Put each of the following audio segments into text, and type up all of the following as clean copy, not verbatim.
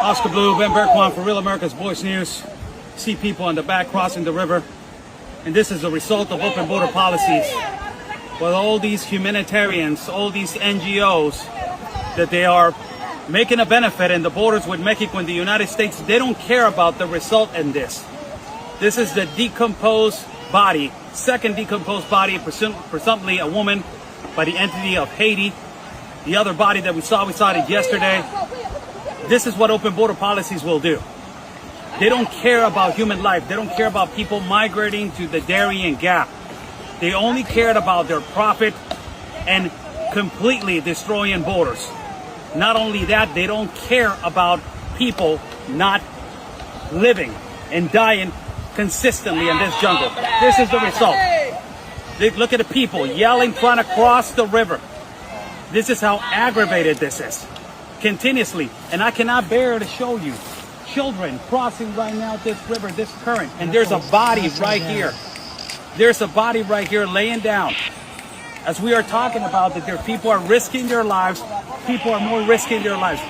Oscar Blue, Ben Berkwan for Real America's Voice News. See people in the back crossing the river. And this is a result of open border policies. With all these humanitarians, all these NGOs, that they are making a benefit in the borders with Mexico and the United States, they don't care about the result in this. This is the decomposed body, second decomposed body, presumably a woman by the entity of Haiti. The other body that we saw it yesterday. This is what open border policies will do. They don't care about human life. They don't care about people migrating to the Darien Gap. They only cared about their profit and completely destroying borders. Not only that, they don't care about people not living and dying consistently in this jungle. This is the result. Look at the people yelling, trying to cross the river. This is how aggravated this is. Continuously. And I cannot bear to show you children crossing right now this river, this current. And there's a body right here. There's a body right here laying down. As we are talking about that there people are risking their lives, people are more risking their lives.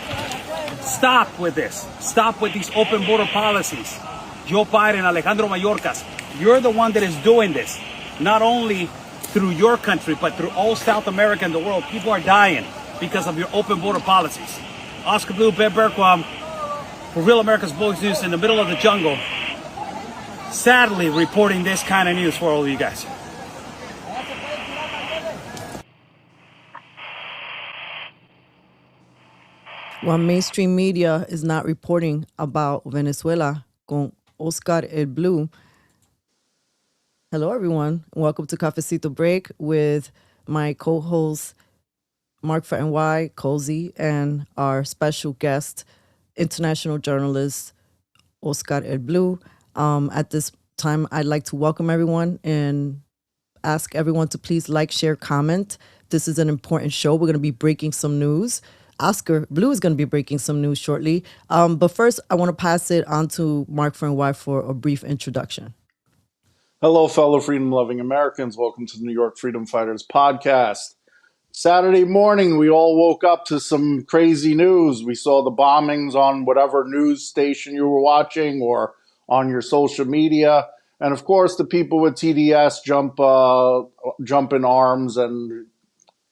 Stop with this. Stop with these open border policies. Joe Biden, Alejandro Mayorkas, you're the one that is doing this. Not only through your country, but through all South America and the world. People are dying because of your open border policies. Oscar Blue, Ben Berkwan for Real America's Voice News in the middle of the jungle. Sadly, reporting this kind of news for all of you guys. While mainstream media is not reporting about Venezuela, con Oscar el Blue. Hello, everyone. Welcome to Cafecito Break with my co-host, Mark for NY, Cozy, and our special guest, international journalist, Oscar el Blue. At this time, I'd like to welcome everyone and ask everyone to please like, share, comment. This is an important show. We're going to be breaking some news. Oscar Blue is going to be breaking some news shortly. But first, I want to pass it on to Mark for NY for a brief introduction. Hello, fellow freedom-loving Americans. Welcome to the New York Freedom Fighters podcast. Saturday morning, we all woke up to some crazy news. We saw the bombings on whatever news station you were watching or on your social media. And of course, the people with TDS jump in arms and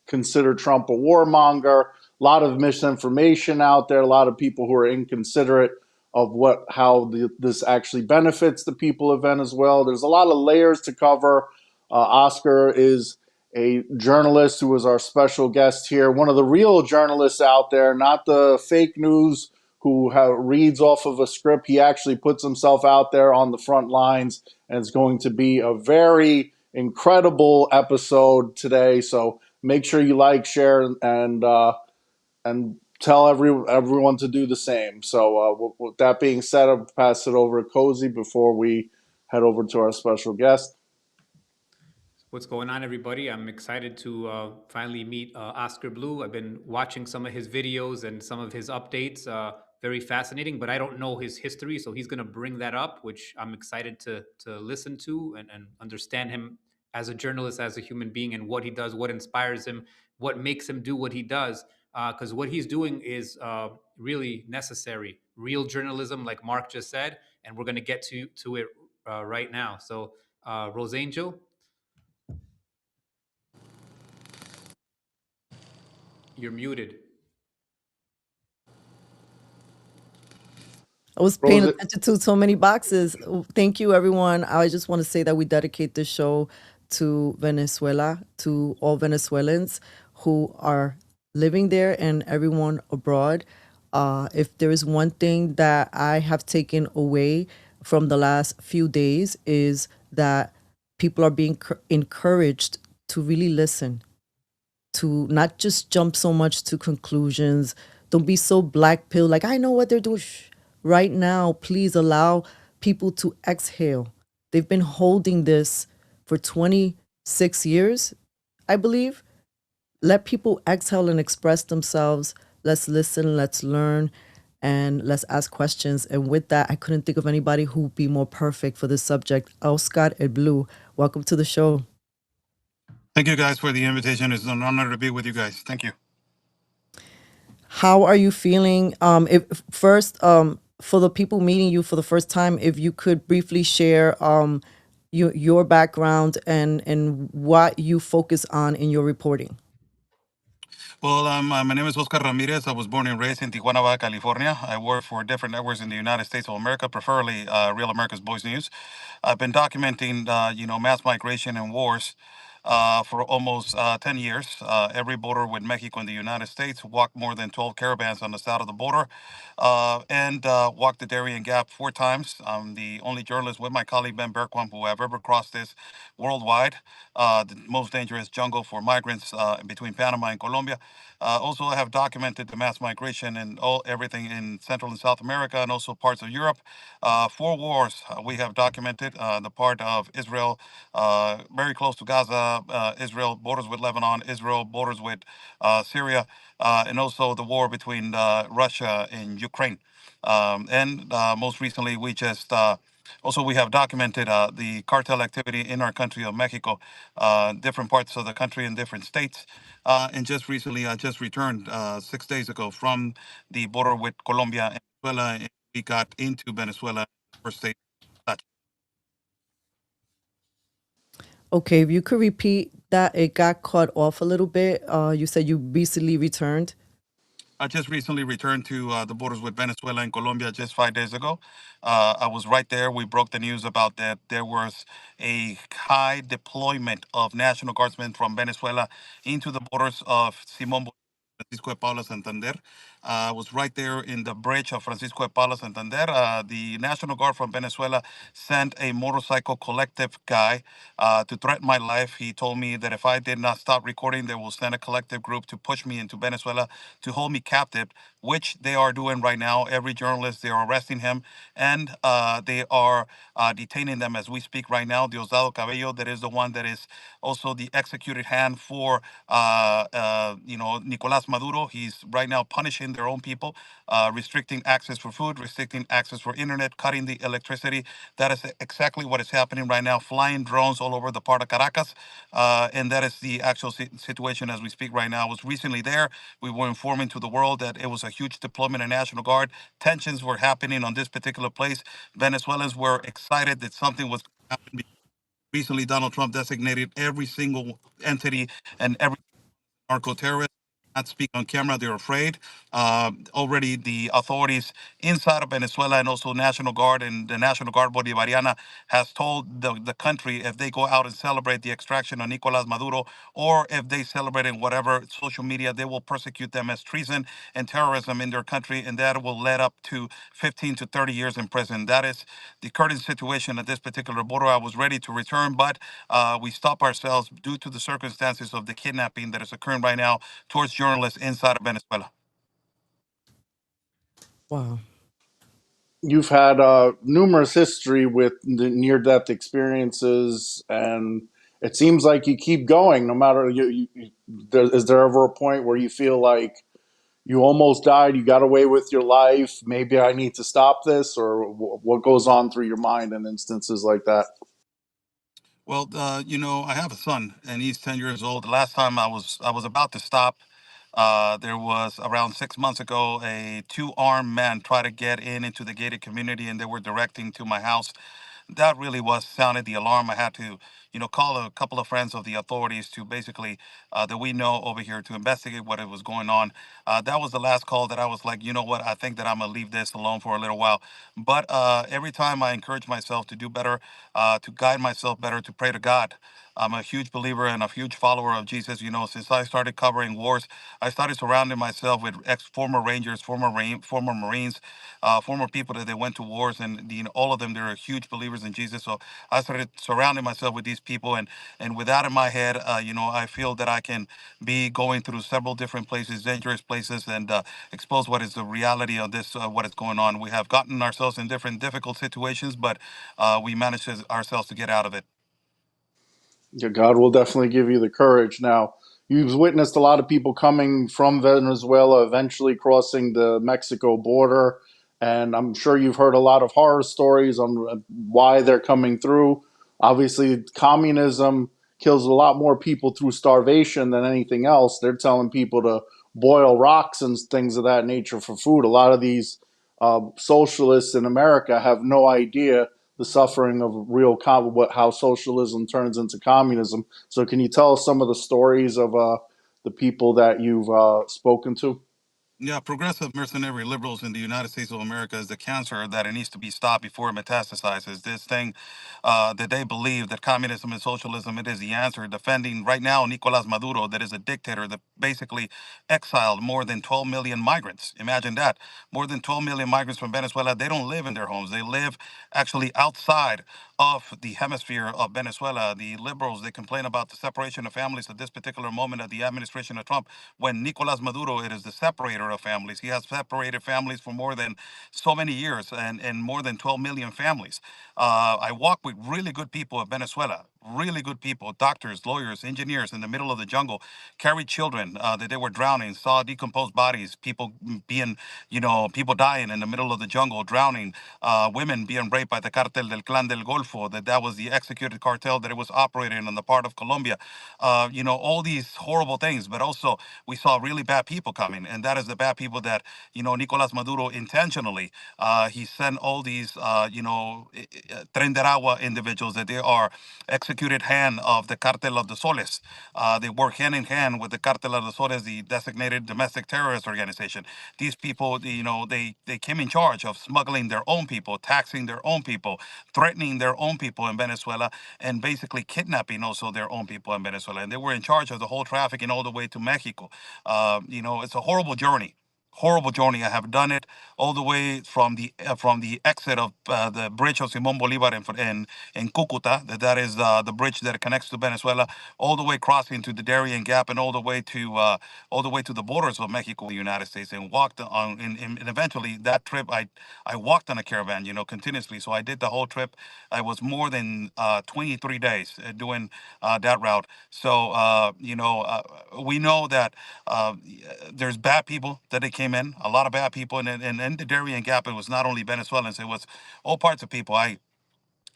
consider Trump a warmonger. A lot of misinformation out there, a lot of people who are inconsiderate of how this actually benefits the people of Venezuela. There's a lot of layers to cover. Oscar is a journalist who was our special guest here, one of the real journalists out there, not the fake news who reads off of a script. He actually puts himself out there on the front lines, and it's going to be a very incredible episode today. So make sure you like, share, and tell everyone to do the same. So with that being said, I'll pass it over to Cozy before we head over to our special guest. What's going on, everybody? I'm excited to finally meet Oscar Blue. I've been watching some of his videos and some of his updates. Very fascinating, but I don't know his history, so he's going to bring that up, which I'm excited to listen to and understand him as a journalist, as a human being, and what he does, what inspires him, what makes him do what he does. Because what he's doing is really necessary. Real journalism, like Mark just said, and we're going to get to it right now. So, Rose Angel, you're muted. I was paying attention to so many boxes. Thank you, everyone. I just want to say that we dedicate this show to Venezuela, to all Venezuelans who are living there and everyone abroad. If there is one thing that I have taken away from the last few days is that people are being encouraged to really listen, to not just jump so much to conclusions. Don't be so black pill, like, I know what they're doing. Right now, please allow people to exhale. They've been holding this for 26 years, I believe. Let people exhale and express themselves. Let's listen, let's learn, and let's ask questions. And with that, I couldn't think of anybody who would be more perfect for this subject. Oscar el Blue, welcome to the show. Thank you guys for the invitation. It's an honor to be with you guys. Thank you. How are you feeling? If first, for the people meeting you for the first time, if you could briefly share your background and what you focus on in your reporting. Well, my name is Oscar Ramirez. I was born and raised in Tijuana, Baja California. I work for different networks in the United States of America, preferably Real America's Voice News. I've been documenting, mass migration and wars for almost 10 years. Every border with Mexico and the United States walked more than 12 caravans on the south of the border and walked the Darien Gap 4 times. I'm the only journalist with my colleague Ben Bergquam who have ever crossed this worldwide, the most dangerous jungle for migrants between Panama and Colombia. Also, I have documented the mass migration and everything in Central and South America and also parts of Europe. 4 wars we have documented the part of Israel, very close to Gaza, Israel borders with Lebanon, Israel borders with Syria, and also the war between Russia and Ukraine. And most recently, we have documented the cartel activity in our country of Mexico, different parts of the country in different states. And just recently, I just returned 6 days ago from the border with Colombia and Venezuela. And we got into Venezuela, first state. Okay, if you could repeat that, it got cut off a little bit. You said you recently returned. I just recently returned to the borders with Venezuela and Colombia just 5 days ago. I was right there. We broke the news about that there was a high deployment of National Guardsmen from Venezuela into the borders of Simón Francisco de Paula Santander. I was right there in the bridge of Francisco de Paula Santander. The National Guard from Venezuela sent a motorcycle collective guy to threaten my life. He told me that if I did not stop recording, they will send a collective group to push me into Venezuela to hold me captive, which they are doing right now. Every journalist, they are arresting him and they are detaining them as we speak right now. Diosdado Cabello, that is the one that is also the executed hand for, Nicolas Maduro. He's right now punishing their own people, restricting access for food, restricting access for internet, cutting the electricity. That is exactly what is happening right now, flying drones all over the part of Caracas. And that is the actual situation as we speak right now. I was recently there. We were informing to the world that it was a huge deployment of National Guard. Tensions were happening on this particular place. Venezuelans were excited that something was happening. Recently, Donald Trump designated every single entity and every narco-terrorists not speak on camera. They're afraid. Already, the authorities inside of Venezuela and also National Guard and the National Guard Bolivariana has told the country if they go out and celebrate the extraction of Nicolas Maduro or if they celebrate in whatever social media, they will persecute them as treason and terrorism in their country, and that will lead up to 15 to 30 years in prison. That is the current situation at this particular border. I was ready to return, but we stopped ourselves due to the circumstances of the kidnapping that is occurring right now towards journalists inside of Venezuela. Wow. You've had numerous history with the near-death experiences, and it seems like you keep going no matter is there ever a point where you feel like you almost died, you got away with your life, maybe I need to stop this, or what goes on through your mind in instances like that? Well, I have a son, and he's 10 years old. The last time I was about to stop, there was around 6 months ago a two-armed man tried to get into the gated community, and they were directing to my house. That really was sounded the alarm. I had to, call a couple of friends of the authorities to basically that we know over here to investigate what it was going on. That was the last call that I was like, you know what, I think that I'm gonna leave this alone for a little while. But every time I encourage myself to do better, to guide myself better, to pray to God. I'm a huge believer and a huge follower of Jesus. Since I started covering wars, I started surrounding myself with former Rangers, former Marines, former people that they went to wars, and all of them they're huge believers in Jesus. So I started surrounding myself with these people, and with that in my head, I feel that I can be going through several different places, dangerous places, and expose what is the reality of this, what is going on. We have gotten ourselves in different difficult situations, but we managed ourselves to get out of it. Yeah, God will definitely give you the courage. Now, you've witnessed a lot of people coming from Venezuela, eventually crossing the Mexico border, and I'm sure you've heard a lot of horror stories on why they're coming through. Obviously, communism kills a lot more people through starvation than anything else. They're telling people to boil rocks and things of that nature for food. A lot of these socialists in America have no idea the suffering of how socialism turns into communism. So, can you tell us some of the stories of the people that you've spoken to? Yeah, progressive mercenary liberals in the United States of America is the cancer that it needs to be stopped before it metastasizes. This thing that they believe that communism and socialism, it is the answer. Defending right now Nicolas Maduro, that is a dictator that basically exiled more than 12 million migrants. Imagine that. More than 12 million migrants from Venezuela, they don't live in their homes. They live actually outside of the hemisphere of Venezuela. The liberals, they complain about the separation of families at this particular moment of the administration of Trump. When Nicolas Maduro, it is the separator of families. He has separated families for more than so many years and more than 12 million families. I walk with really good people of Venezuela, really good people, doctors, lawyers, engineers in the middle of the jungle, carried children that they were drowning, saw decomposed bodies, people being, people dying in the middle of the jungle, drowning, women being raped by the cartel del Clan del Golfo, that was the executed cartel that it was operating on the part of Colombia. All these horrible things, but also we saw really bad people coming, and that is the bad people that, Nicolas Maduro intentionally, he sent all these, Tren de Aragua individuals that they are executed hand of the Cartel of the Soles. They work hand in hand with the Cartel of the Soles, the designated domestic terrorist organization. These people, they came in charge of smuggling their own people, taxing their own people, threatening their own people in Venezuela, and basically kidnapping also their own people in Venezuela. And they were in charge of the whole trafficking all the way to Mexico. It's a horrible journey. Horrible journey. I have done it all the way from the exit of the bridge of Simón Bolívar in Cúcuta. That is the bridge that connects to Venezuela, all the way crossing to the Darien Gap and all the way to the borders of Mexico, the United States, and walked on. And eventually, that trip, I walked on a caravan, continuously. So I did the whole trip. I was more than 23 days doing that route. So we know that there's bad people that they came in, a lot of bad people, and in the Darien Gap, it was not only Venezuelans, it was all parts of people. I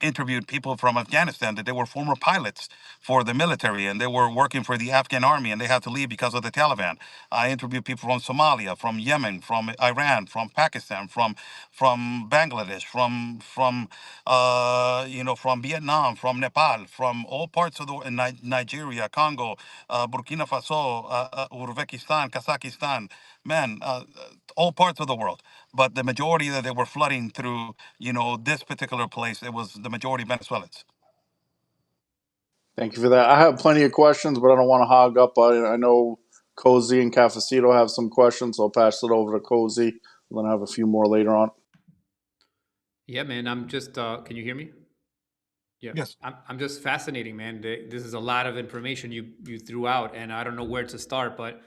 interviewed people from Afghanistan that they were former pilots for the military and they were working for the Afghan army and they had to leave because of the Taliban. I interviewed people from Somalia, from Yemen, from Iran, from Pakistan, from Bangladesh, from Vietnam, from Nepal, from all parts of the Nigeria, Congo, Burkina Faso, Uzbekistan, Kazakhstan, man, all parts of the world. But the majority that they were flooding through, this particular place, it was the majority Venezuelans. Thank you for that. I have plenty of questions, but I don't want to hog up. I know Cozy and Cafecito have some questions, so I'll pass it over to Cozy. And then I have a few more later on. Yeah, man. I'm just. Can you hear me? Yeah, Yes. I'm just fascinating, man. This is a lot of information you threw out, and I don't know where to start. But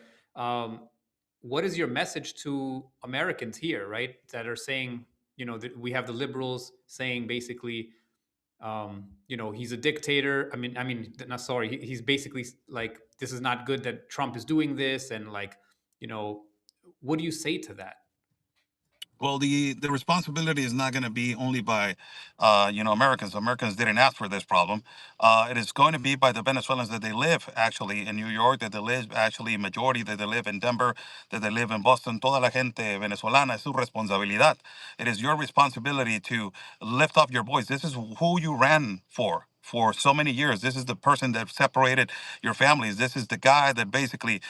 what is your message to Americans here, right? That are saying, that we have the liberals saying basically, he's a dictator. Not sorry. He's basically like, this is not good that Trump is doing this, and like, what do you say to that? Well, the responsibility is not going to be only by, Americans. Americans didn't ask for this problem. It is going to be by the Venezuelans that they live actually in New York, that they live actually majority that they live in Denver, that they live in Boston. Toda la gente venezolana es su responsabilidad. It is your responsibility to lift up your voice. This is who you ran for so many years. This is the person that separated your families. This is the guy that basically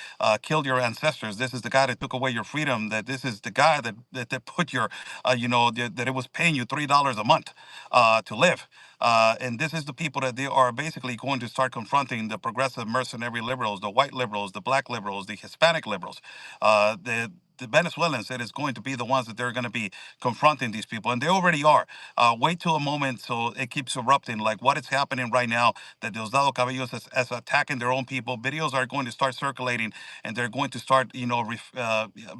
killed your ancestors. This is the guy that took away your freedom. That this is the guy that put your, that it was paying you $3 a month to live. And this is the people that they are basically going to start confronting the progressive mercenary liberals, the white liberals, the black liberals, the Hispanic liberals, the Venezuelans. It is going to be the ones that they're going to be confronting these people, and they already are. Wait till a moment so it keeps erupting, like what is happening right now, that Diosdado Cabellos is attacking their own people. Videos are going to start circulating, and they're going to start,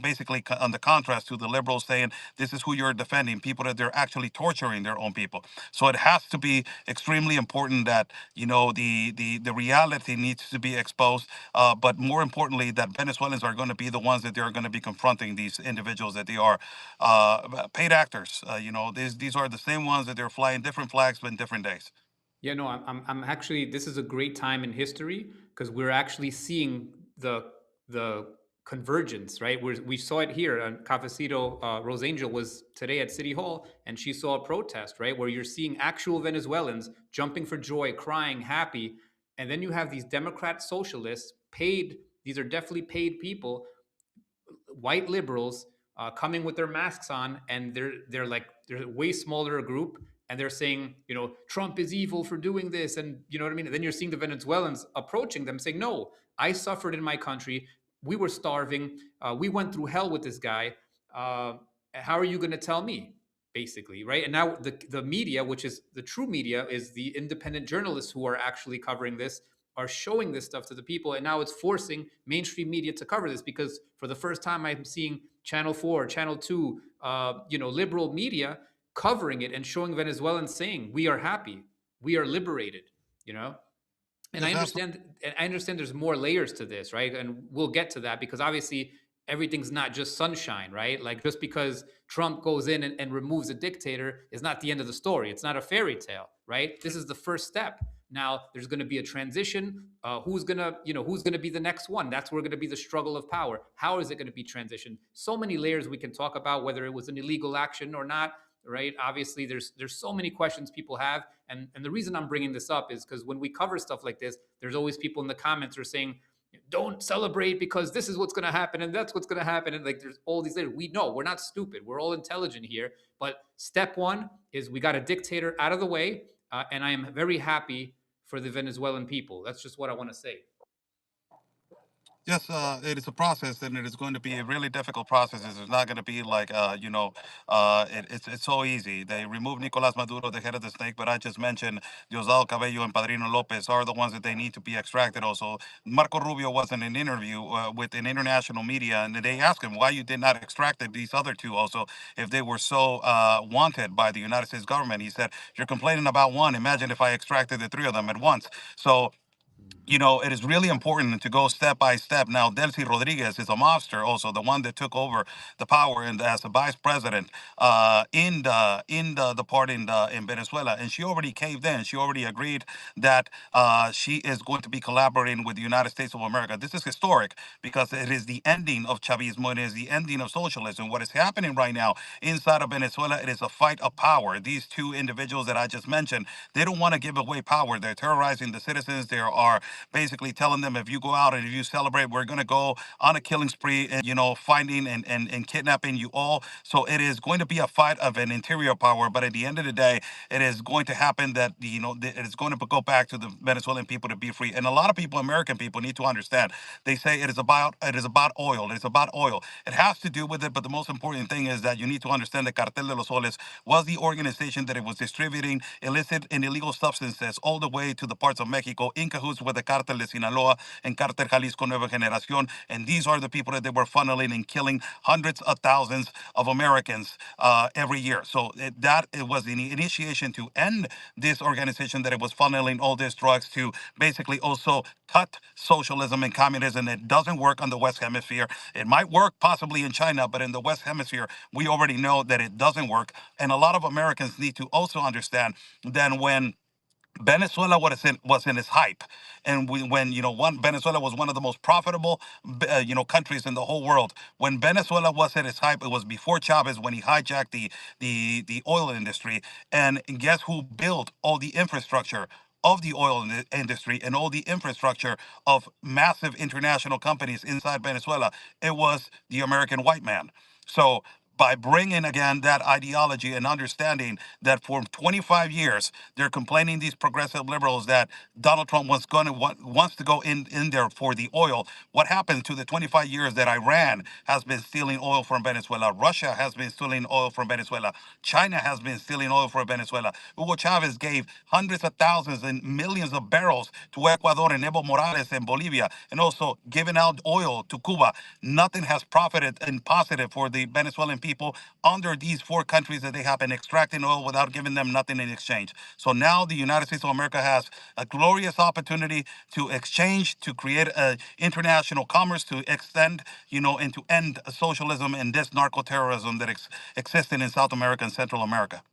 basically on the contrast to the liberals saying this is who you're defending, people that they're actually torturing their own people. So it has to be extremely important that, the reality needs to be exposed, but more importantly, that Venezuelans are going to be the ones that they're going to be confronting these individuals, that they are paid actors. These are the same ones that they're flying different flags but in different days. Yeah, no, I'm actually, this is a great time in history because we're actually seeing the convergence, right? We saw it here. Cafecito Rose Angel was today at City Hall, and she saw a protest, right, where you're seeing actual Venezuelans jumping for joy, crying, happy, and then you have these Democrat socialists, paid. These are definitely paid people, white liberals, coming with their masks on, and they're a way smaller group, and they're saying, Trump is evil for doing this, and you know what I mean. And then you're seeing the Venezuelans approaching them, saying, "No, I suffered in my country. We were starving. We went through hell with this guy. How are you going to tell me?" Basically, right? And now the media, which is the true media, is the independent journalists who are actually covering this, are showing this stuff to the people, and now it's forcing mainstream media to cover this, because for the first time I'm seeing Channel 4, Channel 2, liberal media covering it and showing Venezuelans saying, "We are happy, we are liberated," you know. And Yes, I understand there's more layers to this, right? And we'll get to that, because obviously everything's not just sunshine, right? Like, just because Trump goes in and removes a dictator is not the end of the story. It's not a fairy tale, right? This is the first step. Now there's going to be a transition. Who's gonna be the next one? That's where going to be the struggle of power. How is it going to be transitioned? So many layers we can talk about, whether it was an illegal action or not, right? Obviously, there's so many questions people have, and the reason I'm bringing this up is because when we cover stuff like this, there's always people in the comments who are saying, "Don't celebrate because this is what's going to happen and that's what's going to happen," and like, there's all these layers. We know we're not stupid. We're all intelligent here. But step one is we got a dictator out of the way, and I am very happy for the Venezuelan people. That's just what I want to say. Yes, it is a process, and it is going to be a really difficult process. It's not going to be like, it's so easy. They removed Nicolas Maduro, the head of the snake, but I just mentioned Diosdado Cabello and Padrino Lopez are the ones that they need to be extracted. Also, Marco Rubio was in an interview with an international media, and they asked him why you did not extract these other two also if they were so wanted by the United States government. He said, "You're complaining about one. Imagine if I extracted the three of them at once." So it is really important to go step by step. Now, Delcy Rodriguez is a mobster, also the one that took over the power and as a vice president in the part in Venezuela, and she already caved in. She already agreed that she is going to be collaborating with the United States of America. This is historic because it is the ending of Chavismo. It is the ending of socialism. What is happening right now inside of Venezuela, it is a fight of power. These two individuals that I just mentioned, they don't want to give away power. They're terrorizing the citizens. They are basically telling them, if you go out and if you celebrate, we're going to go on a killing spree and, finding and kidnapping you all. So it is going to be a fight of an interior power. But at the end of the day, it is going to happen that, it is going to go back to the Venezuelan people to be free. And a lot of people, American people, need to understand. They say it is about oil. It is about oil. It has to do with it. But the most important thing is that you need to understand the Cartel de los Soles was the organization that it was distributing illicit and illegal substances all the way to the parts of Mexico in cahoots with the Cartel de Sinaloa and Cartel Jalisco Nueva Generación. And these are the people that they were funneling and killing hundreds of thousands of Americans every year. So it was the initiation to end this organization that it was funneling all these drugs to basically also cut socialism and communism. It doesn't work on the West Hemisphere. It might work possibly in China, but in the West Hemisphere, we already know that it doesn't work. And a lot of Americans need to also understand that when Venezuela was in its hype, and when Venezuela was one of the most profitable countries in the whole world. When Venezuela was at its hype, it was before Chavez, when he hijacked the oil industry. And guess who built all the infrastructure of the oil industry and all the infrastructure of massive international companies inside Venezuela? It was the American white man. So by bringing again that ideology and understanding that for 25 years they're complaining, these progressive liberals, that Donald Trump wants to go in there for the oil. What happened to the 25 years that Iran has been stealing oil from Venezuela? Russia has been stealing oil from Venezuela. China has been stealing oil from Venezuela. Hugo Chavez gave hundreds of thousands and millions of barrels to Ecuador and Evo Morales in Bolivia, and also giving out oil to Cuba. Nothing has profited and positive for the Venezuelan people under these four countries that they have been extracting oil without giving them nothing in exchange. So now the United States of America has a glorious opportunity to exchange, to create international commerce, to extend, and to end socialism and this narco terrorism that existed in South America and Central America.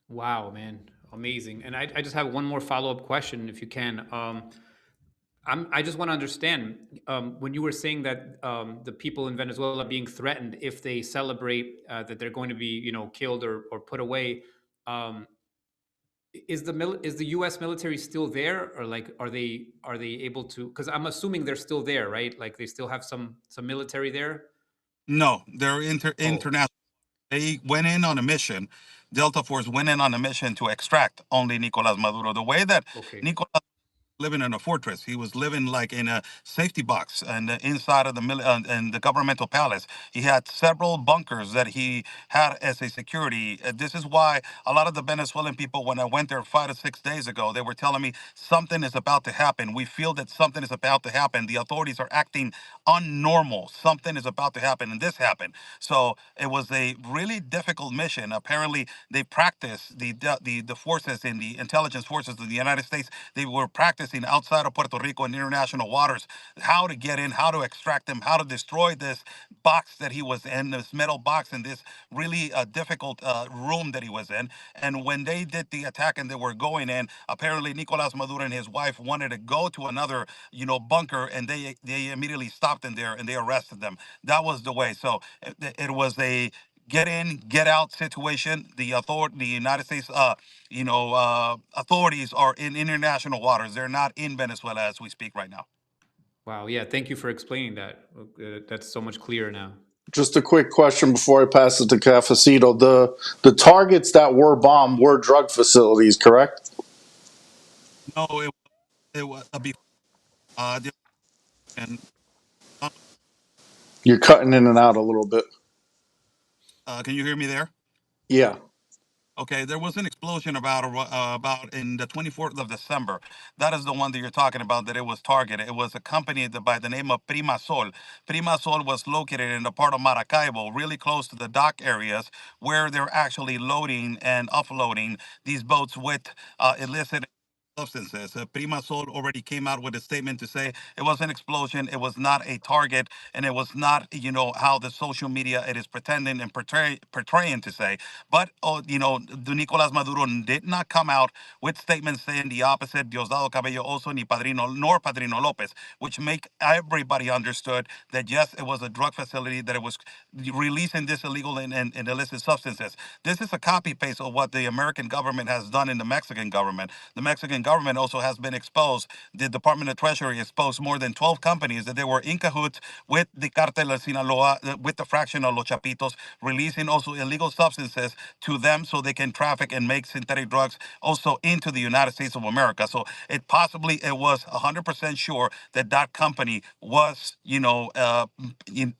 Wow, man, amazing. And I just have one more follow-up question, if you can. I just want to understand when you were saying that the people in Venezuela are being threatened if they celebrate that they're going to be, killed or put away. Um, is the U.S. military still there, or like are they able to? Because I'm assuming they're still there, right? Like they still have some military there. No, they're Oh, international. They went in on a mission. Delta Force went in on a mission to extract only Nicolas Maduro. The way that okay. Nicolas living in a fortress. He was living like in a safety box and inside of the in the governmental palace. He had several bunkers that he had as a security. This is why a lot of the Venezuelan people, when I went there 5 to 6 days ago, they were telling me something is about to happen. We feel that something is about to happen. The authorities are acting unnormal. Something is about to happen, and this happened. So it was a really difficult mission. Apparently, they practiced the forces in the intelligence forces of the United States. They were practicing outside of Puerto Rico in international waters how to get in, how to extract them, how to destroy this box that he was in, this metal box in this really difficult room that he was in. And when they did the attack and they were going in, apparently Nicolas Maduro and his wife wanted to go to another, bunker, and they immediately stopped in there and they arrested them. That was the way. So it was a get in, get out situation. The United States, authorities are in international waters. They're not in Venezuela as we speak right now. Wow. Yeah. Thank you for explaining that. That's so much clearer now. Just a quick question before I pass it to Cafecito. The targets that were bombed were drug facilities, correct? No, it was before. The, and You're cutting in and out a little bit. Can you hear me there? Yeah. Okay, there was an explosion about in the 24th of December. That is the one that you're talking about. That it was targeted. It was a company by the name of Prima Sol. Prima Sol was located in the part of Maracaibo, really close to the dock areas, where they're actually loading and offloading these boats with illicit substances. Prima Sol already came out with a statement to say it was an explosion, it was not a target, and it was not, how the social media it is pretending and portraying to say. But, the Nicolas Maduro did not come out with statements saying the opposite. Diosdado Cabello also ni Padrino nor Padrino Lopez, which make everybody understood that yes, it was a drug facility, that it was releasing this illegal and illicit substances. This is a copy paste of what the American government has done in the Mexican government. The Mexican government also has been exposed. The Department of Treasury exposed more than 12 companies that they were in cahoots with the Cartel of Sinaloa, with the fraction of Los Chapitos, releasing also illegal substances to them so they can traffic and make synthetic drugs also into the United States of America. So it was 100% sure that that company was,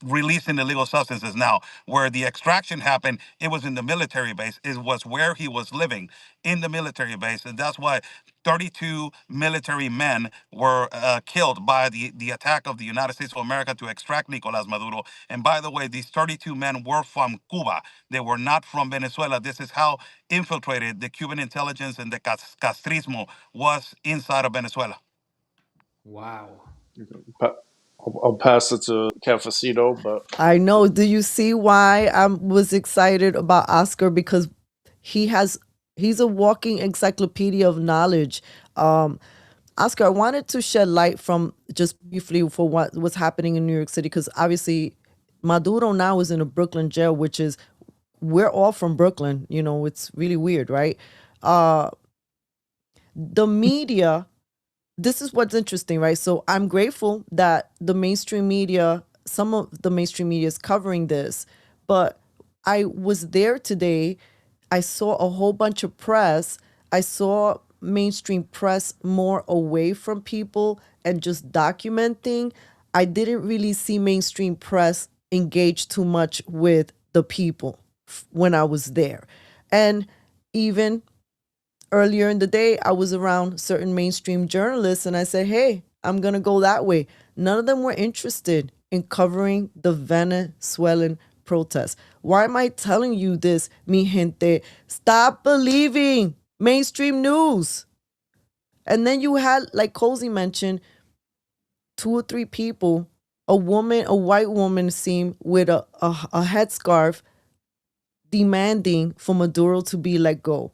releasing illegal substances. Now, where the extraction happened, it was in the military base. It was where he was living in the military base, and that's why 32 military men were killed by the attack of the United States of America to extract Nicolas Maduro. And by the way, these 32 men were from Cuba. They were not from Venezuela. This is how infiltrated the Cuban intelligence and the Castrismo was inside of Venezuela. Wow. I'll pass it to Cafecito, but I know. Do you see why I was excited about Oscar? Because he's a walking encyclopedia of knowledge. Oscar, I wanted to shed light from just briefly for what was happening in New York City, because obviously Maduro now is in a Brooklyn jail, which is, we're all from Brooklyn. It's really weird, right? The media, this is what's interesting, right? So I'm grateful that some of the mainstream media is covering this, but I was there today. I saw a whole bunch of press. I saw mainstream press more away from people and just documenting. I didn't really see mainstream press engage too much with the people when I was there. And even earlier in the day, I was around certain mainstream journalists and I said, hey, I'm going to go that way. None of them were interested in covering the Venezuelan protests. Why am I telling you this, mi gente? Stop believing mainstream news. And then you had, like Cozy mentioned, 2 or 3 people, a white woman seemed with a headscarf demanding for Maduro to be let go,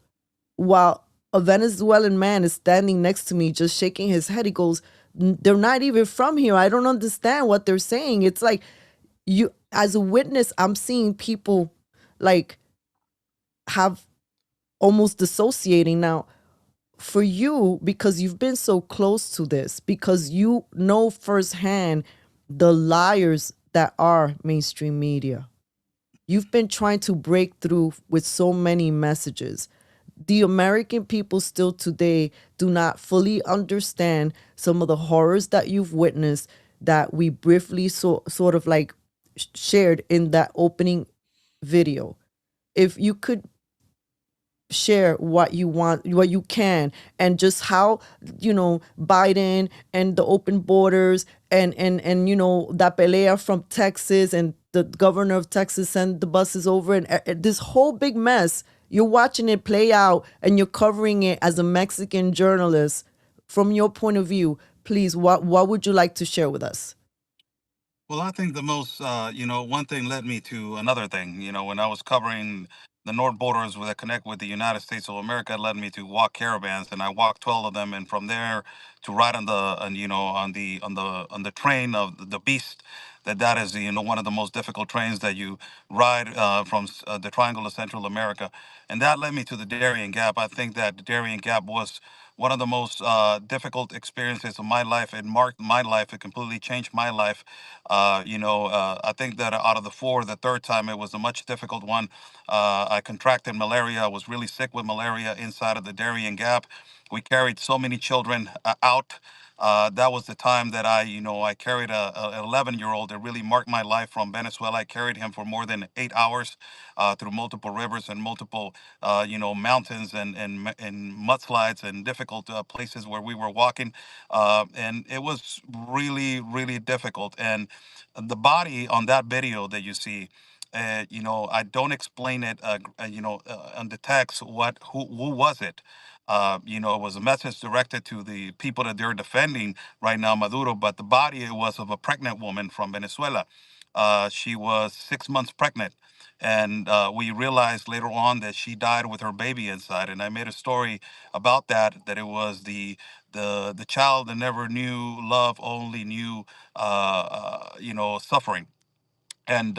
while a Venezuelan man is standing next to me just shaking his head. He goes, they're not even from here. I don't understand what they're saying. It's like, you, as a witness, I'm seeing people like have almost dissociating now. For you, because you've been so close to this, because you know firsthand the liars that are mainstream media, you've been trying to break through with so many messages. The American people still today do not fully understand some of the horrors that you've witnessed, that we briefly sort of like shared in that opening video. If you could share what you want, what you can, and just how, Biden and the open borders and that pelea from Texas, and the governor of Texas sent the buses over, and this whole big mess, you're watching it play out and you're covering it as a Mexican journalist. From your point of view, please, what would you like to share with us? Well, I think the most, one thing led me to another thing. When I was covering the north borders that connect with the United States of America, it led me to walk caravans, and I walked 12 of them, and from there to ride on the, on, on the train of the Beast. That is, one of the most difficult trains that you ride from the Triangle of Central America, and that led me to the Darien Gap. I think that the Darien Gap was one of the most difficult experiences of my life. It marked my life. It completely changed my life. I think that out of the four, the third time it was a much difficult one. I contracted malaria. I was really sick with malaria inside of the Darien Gap. We carried so many children out. That was the time that I carried a 11-year-old that really marked my life from Venezuela. I carried him for more than 8 hours through multiple rivers and multiple, mountains and mudslides and difficult places where we were walking. And it was really, really difficult. And the body on that video that you see, I don't explain it, on the text, who was it? It was a message directed to the people that they're defending right now, Maduro, but the body was of a pregnant woman from Venezuela. She was 6 months pregnant. And we realized later on that she died with her baby inside. And I made a story about that it was the child that never knew love, only knew, suffering. And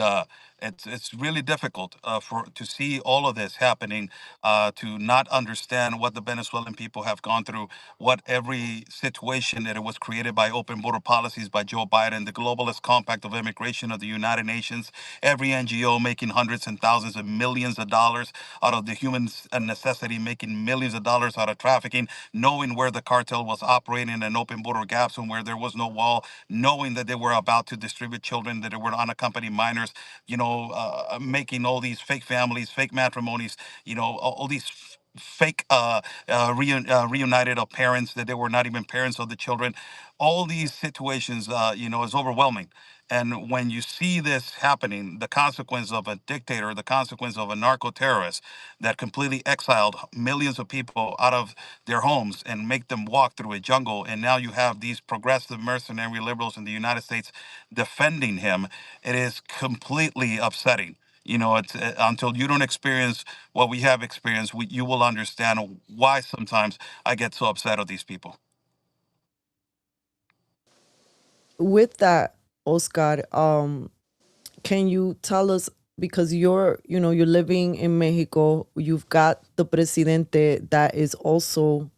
it's really difficult for to see all of this happening, to not understand what the Venezuelan people have gone through, what every situation that it was created by open border policies by Joe Biden, the globalist compact of immigration of the United Nations, every NGO making hundreds and thousands of millions of dollars out of the human necessity, making millions of dollars out of trafficking, knowing where the cartel was operating in open border gaps and where there was no wall, knowing that they were about to distribute children that were unaccompanied minors, making all these fake families, fake matrimonies, all these fake reunited of parents that they were not even parents of the children. All these situations, is overwhelming. And when you see this happening, the consequence of a dictator, the consequence of a narco terrorist that completely exiled millions of people out of their homes and make them walk through a jungle, and now you have these progressive mercenary liberals in the United States defending him, it is completely upsetting. It's until you don't experience what we have experienced, you will understand why sometimes I get so upset at these people. With that, Oscar, can you tell us, because you're living in Mexico, you've got the presidente that is also,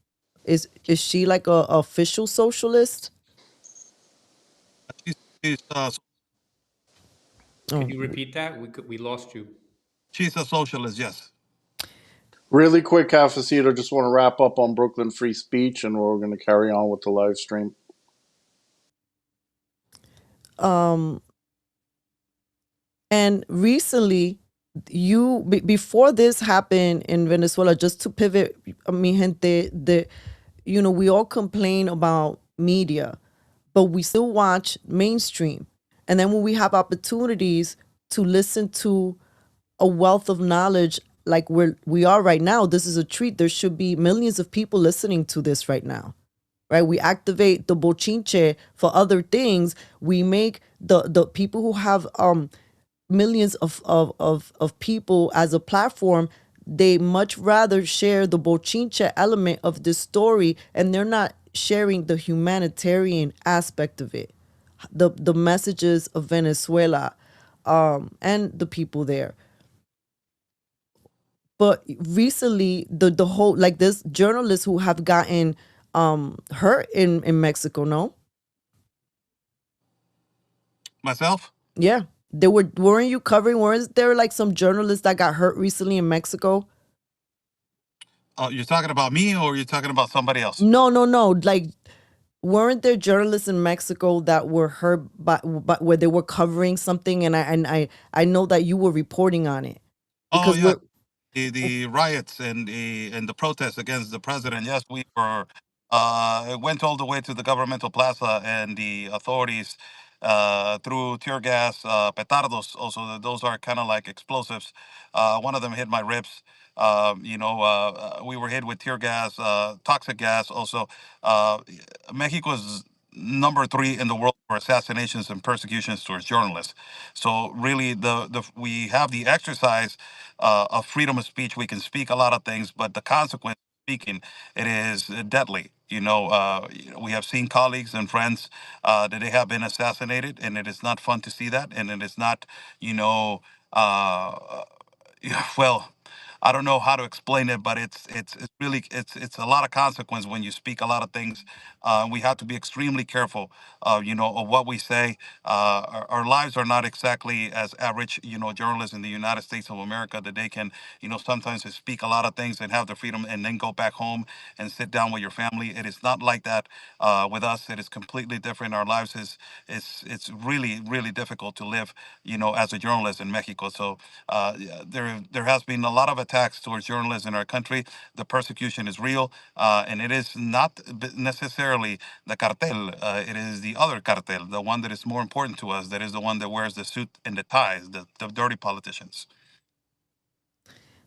is she like a official socialist? She's, she's, uh, Can Oh, you repeat that? We lost you. she's a socialist, yes. Really quick, Cafecito, just want to wrap up on Brooklyn free speech, and we're going to carry on with the live stream. and recently, before this happened in Venezuela, just to pivot, mi gente, we all complain about media, but we still watch mainstream. And then when we have opportunities to listen to a wealth of knowledge like we are right now, this is a treat. There should be millions of people listening to this right now, right? We activate the bochinche for other things. We make the people who have millions of people as a platform, they much rather share the bochinche element of this story, and they're not sharing the humanitarian aspect of it, the messages of Venezuela, and the people there. But recently, the whole, like, there's journalists who have gotten hurt in Mexico. No, Myself? yeah, they weren't you covering? Weren't there like some journalists that got hurt recently in Mexico? You're talking about me, or you're talking about somebody else? No, no, no. Like, weren't there journalists in Mexico that were hurt by where they were covering something? And I know that you were reporting on it Oh because yeah, we're the riots and the protests against the president. Yes, we were. It went all the way to the governmental plaza, and the authorities threw tear gas, petardos. Also, those are kind of like explosives. One of them hit my ribs. We were hit with tear gas, toxic gas. Also, uh, Mexico is number 3 in the world for assassinations and persecutions towards journalists. So really, the we have the exercise of freedom of speech. We can speak a lot of things, but the consequence of speaking, it is deadly. We have seen colleagues and friends that they have been assassinated, and it is not fun to see that, and it is not, you know, yeah, well, I don't know how to explain it, but it's really it's a lot of consequence when you speak a lot of things. We have to be extremely careful, of what we say. Our lives are not exactly as average, journalists in the United States of America, that they can, sometimes speak a lot of things and have the freedom and then go back home and sit down with your family. It is not like that with us. It is completely different. Our lives is it's really really difficult to live, as a journalist in Mexico. So yeah, there has been a lot of attacks towards journalists in our country. The persecution is real, and it is not necessarily the cartel. It is the other cartel, the one that is more important to us. That is the one that wears the suit and the ties, the dirty politicians.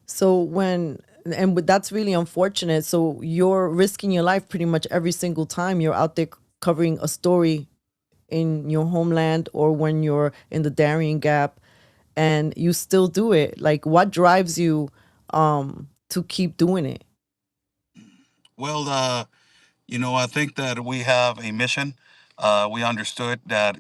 so when and that's really unfortunate. So you're risking your life pretty much every single time you're out there covering a story in your homeland or when you're in the Darien Gap, and you still do it. Like, what drives you to keep doing it? Well, I think that we have a mission. We understood that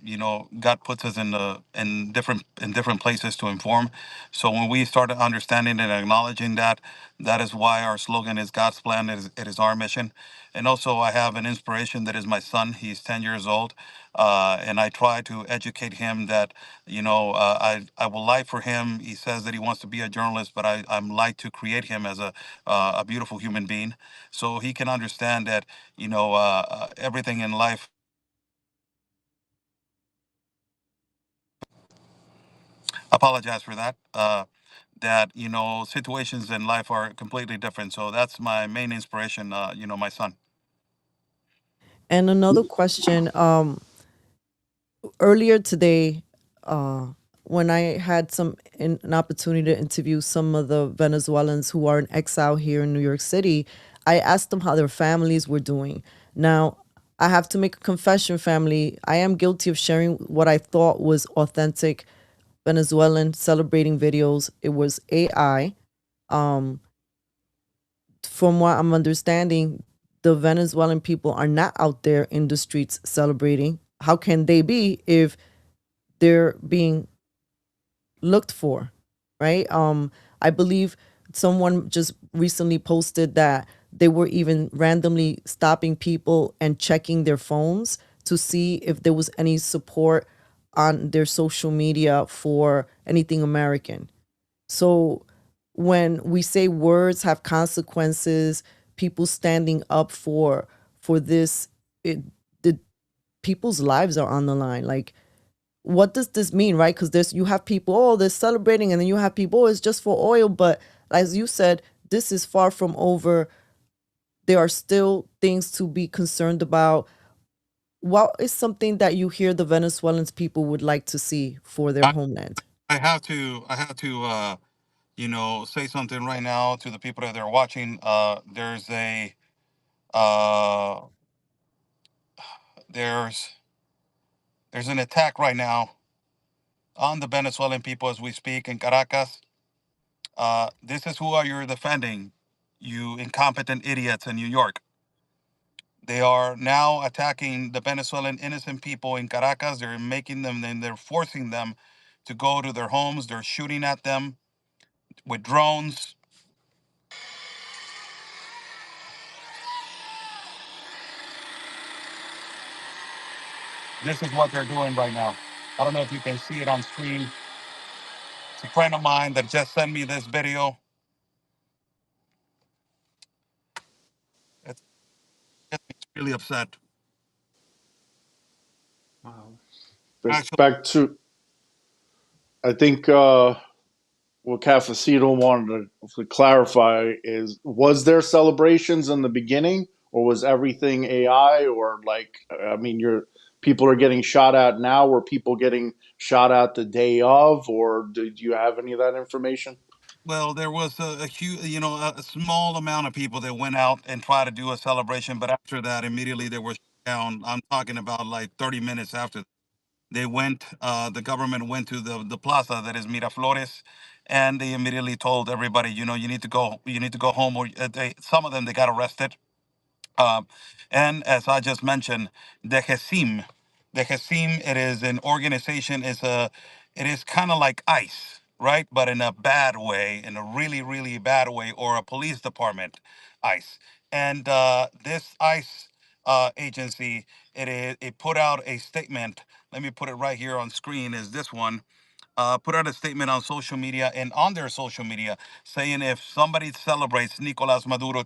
God puts us in different places to inform. So when we started understanding and acknowledging that, that is why our slogan is God's plan. It is our mission. And also, I have an inspiration that is my son. He's 10 years old, and I try to educate him that I will lie for him. He says that he wants to be a journalist, but I'm like to create him as a beautiful human being, so he can understand that everything in life. Apologize for that. That situations in life are completely different. So that's my main inspiration. My son. And another question, earlier today, when I had an opportunity to interview some of the Venezuelans who are in exile here in New York City, I asked them how their families were doing. Now, I have to make a confession, family. I am guilty of sharing what I thought was authentic Venezuelan celebrating videos. It was AI. From what I'm understanding, the Venezuelan people are not out there in the streets celebrating. How can they be if they're being looked for, right? I believe someone just recently posted that they were even randomly stopping people and checking their phones to see if there was any support on their social media for anything American. So when we say words have consequences, people standing up for this, the people's lives are on the line. Like, what does this mean, right? Because you have people, oh, they're celebrating, and then you have people, oh, it's just for oil. But as you said, this is far from over. There are still things to be concerned about. What is something that you hear the Venezuelans people would like to see for their I, homeland? I have to say something right now to the people that are watching. Uh, there's there's an attack right now on the Venezuelan people as we speak in Caracas. This is who are you defending, you incompetent idiots in New York. They are now attacking the Venezuelan innocent people in Caracas. They're making them, and they're forcing them to go to their homes. They're shooting at them with drones. This is what they're doing right now. I don't know if you can see it on screen. It's a friend of mine that just sent me this video. It's, it's really upset. Wow. Actually, Back to, I think what Cafecito wanted to clarify is, was there celebrations in the beginning, or was everything AI? Or like, I mean, you're people are getting shot at now. Were people getting shot at the day of, or did you have any of that information? well, there was a huge, a small amount of people that went out and tried to do a celebration, but after that, immediately they were shut down. I'm talking about like 30 minutes after they went. The government went to the plaza that is Miraflores, and they immediately told everybody, you need to go home. Or some of them they got arrested. Um, and as I just mentioned, the HESIM, it is an organization, it is kind of like ICE, right? But in a bad way, in a really, really bad way, or a police department, ICE. And this ICE agency, it put out a statement. Let me put it right here on screen. Is this one? Put out a statement on social media and on their social media saying if somebody celebrates Nicolas Maduro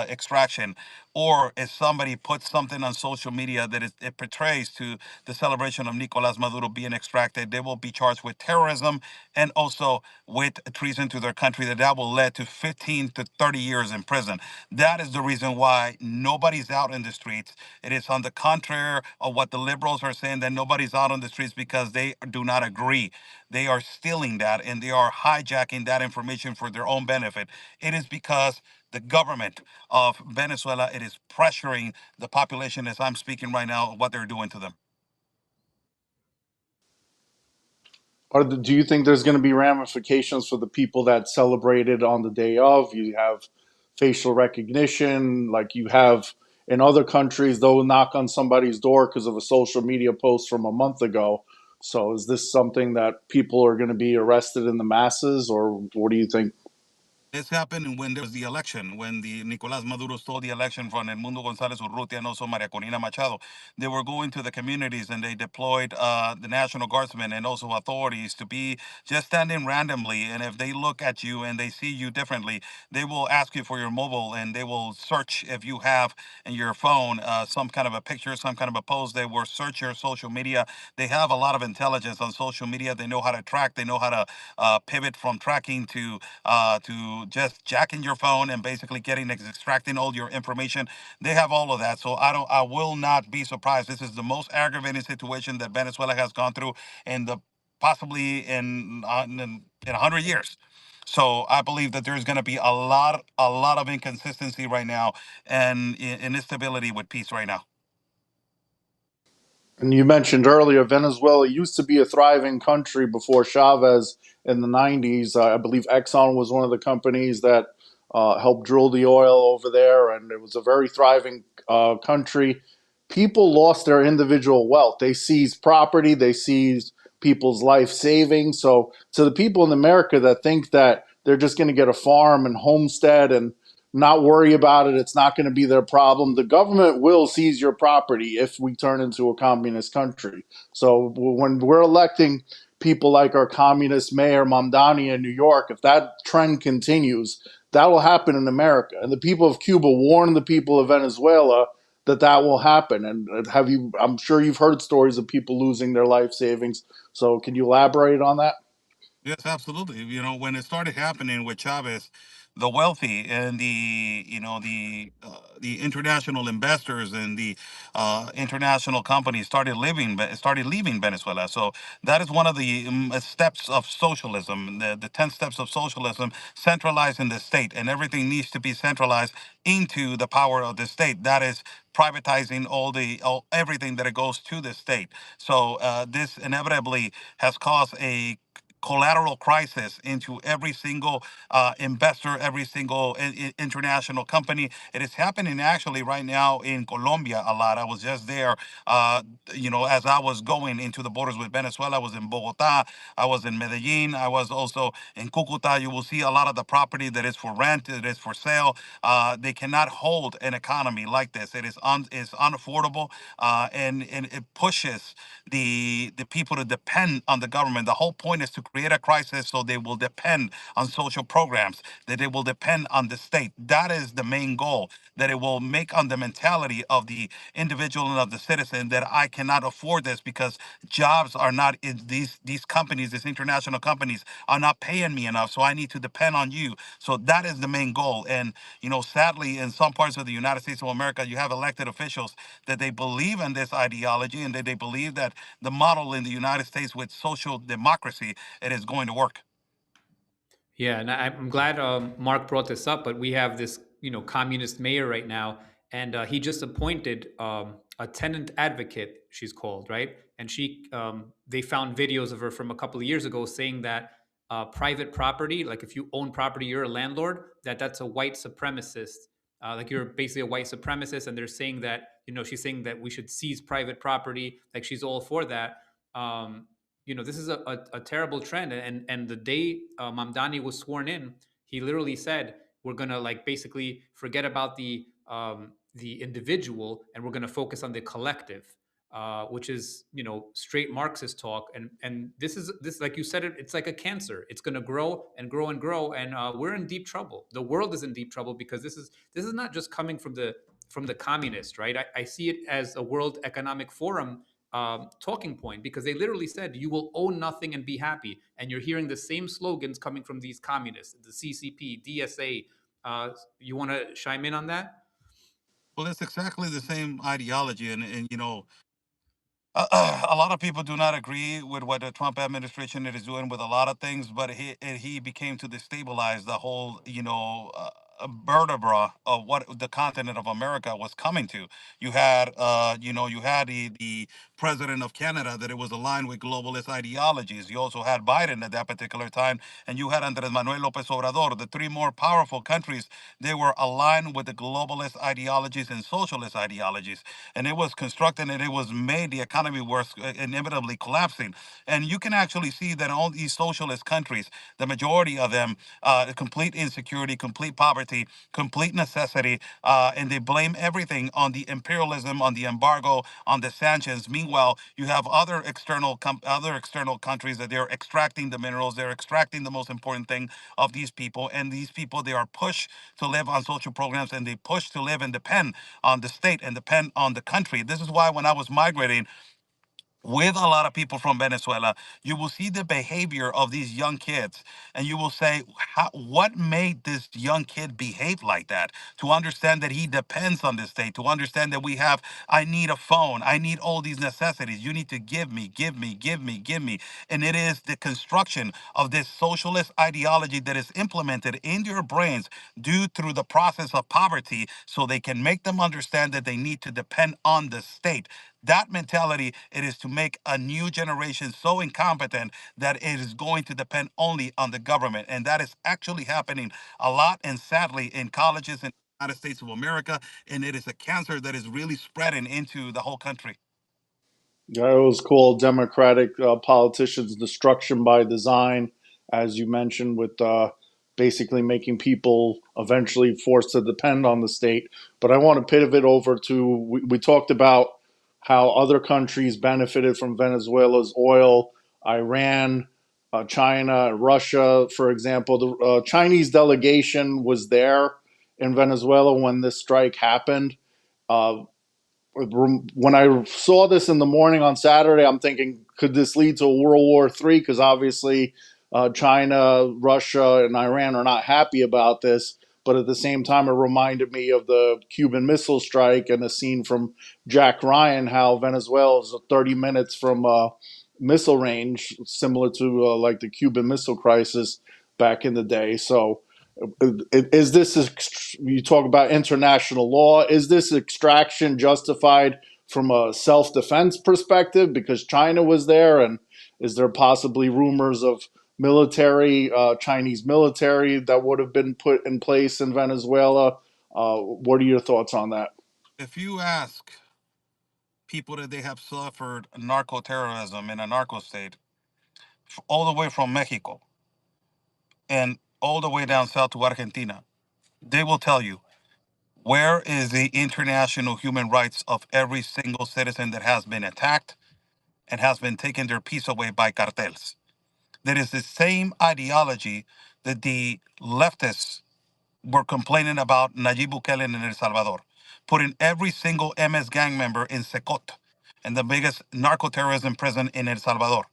extraction, or if somebody puts something on social media that it portrays to the celebration of Nicolas Maduro being extracted, they will be charged with terrorism and also with treason to their country. That will lead to 15 to 30 years in prison. That is the reason why nobody's out in the streets. It is on the contrary of what the liberals are saying, that nobody's out on the streets because they do not agree. They are stealing that and they are hijacking that information for their own benefit. It is because the government of Venezuela, it is pressuring the population as I'm speaking right now, what they're doing to them. Do you think there's going to be ramifications for the people that celebrated on the day of? You have facial recognition, like you have in other countries. They'll knock on somebody's door because of a social media post from a month ago. So, is this something that people are going to be arrested in the masses, or what do you think? This happened when there was the election, when the Nicolás Maduro stole the election from Edmundo González Urrutia and also Maria Corina Machado. They were going to the communities and they deployed the National Guardsmen and also authorities to be just standing randomly. And if they look at you and they see you differently, they will ask you for your mobile and they will search if you have in your phone some kind of a picture, some kind of a post. They will search your social media. They have a lot of intelligence on social media. They know how to track. They know how to pivot from tracking to just jacking your phone and basically extracting all your information. They have all of that. So I will not be surprised. This is the most aggravating situation that Venezuela has gone through in the possibly in 100 years. So I believe that there's going to be a lot of inconsistency right now and instability with peace right now. And you mentioned earlier, Venezuela used to be a thriving country before Chavez in the 90s. I believe Exxon was one of the companies that helped drill the oil over there, and it was a very thriving country. People lost their individual wealth. They seized property, they seized people's life savings. So, to the people in America that think that they're just going to get a farm and homestead and not worry about it. It's not going to be their problem. The government will seize your property if we turn into a communist country. So when we're electing people like our communist mayor Mamdani in New York, if that trend continues, that will happen in America. And the people of Cuba warn the people of Venezuela that that will happen. And have you? I'm sure you've heard stories of people losing their life savings. So can you elaborate on that? Yes, absolutely. When it started happening with Chavez, the wealthy and the international investors and the international companies started leaving Venezuela. So that is one of the steps of socialism, the 10 steps of socialism, centralizing the state, and everything needs to be centralized into the power of the state. That is privatizing everything that it goes to the state. So this inevitably has caused a collateral crisis into every single investor, every single international company. It is happening actually right now in Colombia a lot. I was just there, as I was going into the borders with Venezuela. I was in Bogota, I was in Medellin, I was also in Cucuta. You will see a lot of the property that is for rent, that is for sale. They cannot hold an economy like this. It is unaffordable, and it pushes the people to depend on the government. The whole point is to create a crisis so they will depend on social programs, that they will depend on the state. That is the main goal, that it will make on the mentality of the individual and of the citizen that I cannot afford this because jobs are not in these companies, these international companies are not paying me enough. So I need to depend on you. So that is the main goal. And, sadly, in some parts of the United States of America, you have elected officials that they believe in this ideology and that they believe that the model in the United States with social democracy, it is going to work. Yeah, and I'm glad Mark brought this up. But we have this, communist mayor right now, and he just appointed a tenant advocate. She's called, right, and they found videos of her from a couple of years ago saying that private property, like if you own property, you're a landlord. That's a white supremacist. Like you're basically a white supremacist, and they're saying that she's saying that we should seize private property. Like she's all for that. This is a terrible trend. And the day Mamdani was sworn in, he literally said, we're going to like basically forget about the individual and we're going to focus on the collective, which is, straight Marxist talk. And this, like you said, it's like a cancer. It's going to grow and grow and grow. And we're in deep trouble. The world is in deep trouble because this is not just coming from the communists, right? I see it as a World Economic Forum talking point, because they literally said you will own nothing and be happy, and you're hearing the same slogans coming from these communists, the CCP, DSA. You want to chime in on that? Well, it's exactly the same ideology, and a lot of people do not agree with what the Trump administration is doing with a lot of things, but he became to destabilize the whole, vertebra of what the continent of America was coming to. You had the president of Canada that it was aligned with globalist ideologies. You also had Biden at that particular time, and you had Andres Manuel Lopez Obrador. The three more powerful countries, they were aligned with the globalist ideologies and socialist ideologies, and it was constructed and it was made the economy was inevitably collapsing. And you can actually see that all these socialist countries, the majority of them, complete insecurity, complete poverty, complete necessity, and they blame everything on the imperialism, on the embargo, on the sanctions. Meanwhile, you have other external countries that they're extracting the minerals, they're extracting the most important thing of these people, and these people, they are pushed to live on social programs, and they push to live and depend on the state and depend on the country. This is why when I was migrating with a lot of people from Venezuela, you will see the behavior of these young kids, and you will say, what made this young kid behave like that? To understand that he depends on this state, to understand that I need a phone, I need all these necessities. You need to give me, give me, give me, give me. And it is the construction of this socialist ideology that is implemented in your brains due through the process of poverty, so they can make them understand that they need to depend on the state. That mentality, it is to make a new generation so incompetent that it is going to depend only on the government. And that is actually happening a lot, and sadly, in colleges in the United States of America. And it is a cancer that is really spreading into the whole country. Yeah, it was called Democratic Politicians' Destruction by Design, as you mentioned, with basically making people eventually forced to depend on the state. But I want to pivot over to, we talked about how other countries benefited from Venezuela's oil, Iran, China, Russia, for example. The Chinese delegation was there in Venezuela when this strike happened. Uh, when I saw this in the morning on Saturday, I'm thinking, could this lead to a World War III? Because obviously China, Russia, and Iran are not happy about this. But at the same time, it reminded me of the Cuban Missile Strike and a scene from Jack Ryan, how Venezuela is 30 minutes from missile range, similar to like the Cuban Missile Crisis back in the day. So is this, you talk about international law, is this extraction justified from a self-defense perspective because China was there? And is there possibly rumors of military, Chinese military that would have been put in place in Venezuela. What are your thoughts on that? If you ask people that they have suffered narco terrorism in a narco state, all the way from Mexico and all the way down south to Argentina, they will tell you, where is the international human rights of every single citizen that has been attacked and has been taken their peace away by cartels? That is the same ideology that the leftists were complaining about Nayib Bukele in El Salvador, putting every single MS gang member in Secot, and the biggest narco terrorism prison in El Salvador,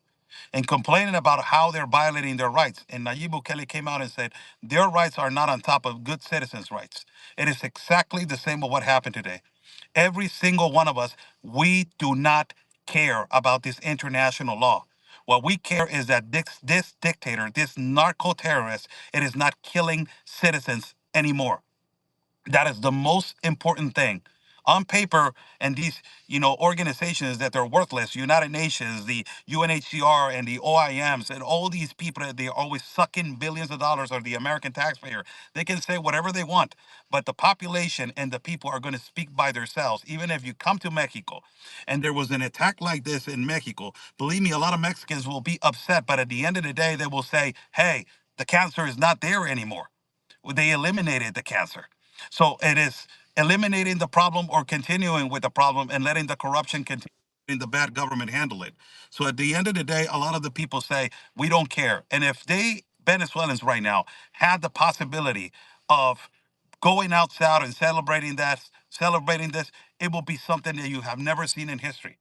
and complaining about how they're violating their rights. And Nayib Bukele came out and said their rights are not on top of good citizens' rights. It is exactly the same of what happened today. Every single one of us, we do not care about this international law. What we care is that this dictator, this narco terrorist, it is not killing citizens anymore. That is the most important thing. On paper, and these, organizations that are worthless, United Nations, the UNHCR, and the OIMs, and all these people that they are always sucking billions of dollars of the American taxpayer, they can say whatever they want, but the population and the people are going to speak by themselves. Even if you come to Mexico, and there was an attack like this in Mexico, believe me, a lot of Mexicans will be upset, but at the end of the day, they will say, "Hey, the cancer is not there anymore. They eliminated the cancer." So it is eliminating the problem or continuing with the problem and letting the corruption continue and the bad government handle it. So at the end of the day, a lot of the people say, we don't care. And if Venezuelans right now, had the possibility of going outside and celebrating this, it will be something that you have never seen in history.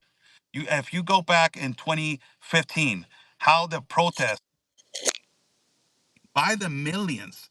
If you go back in 2015, how the protests by the millions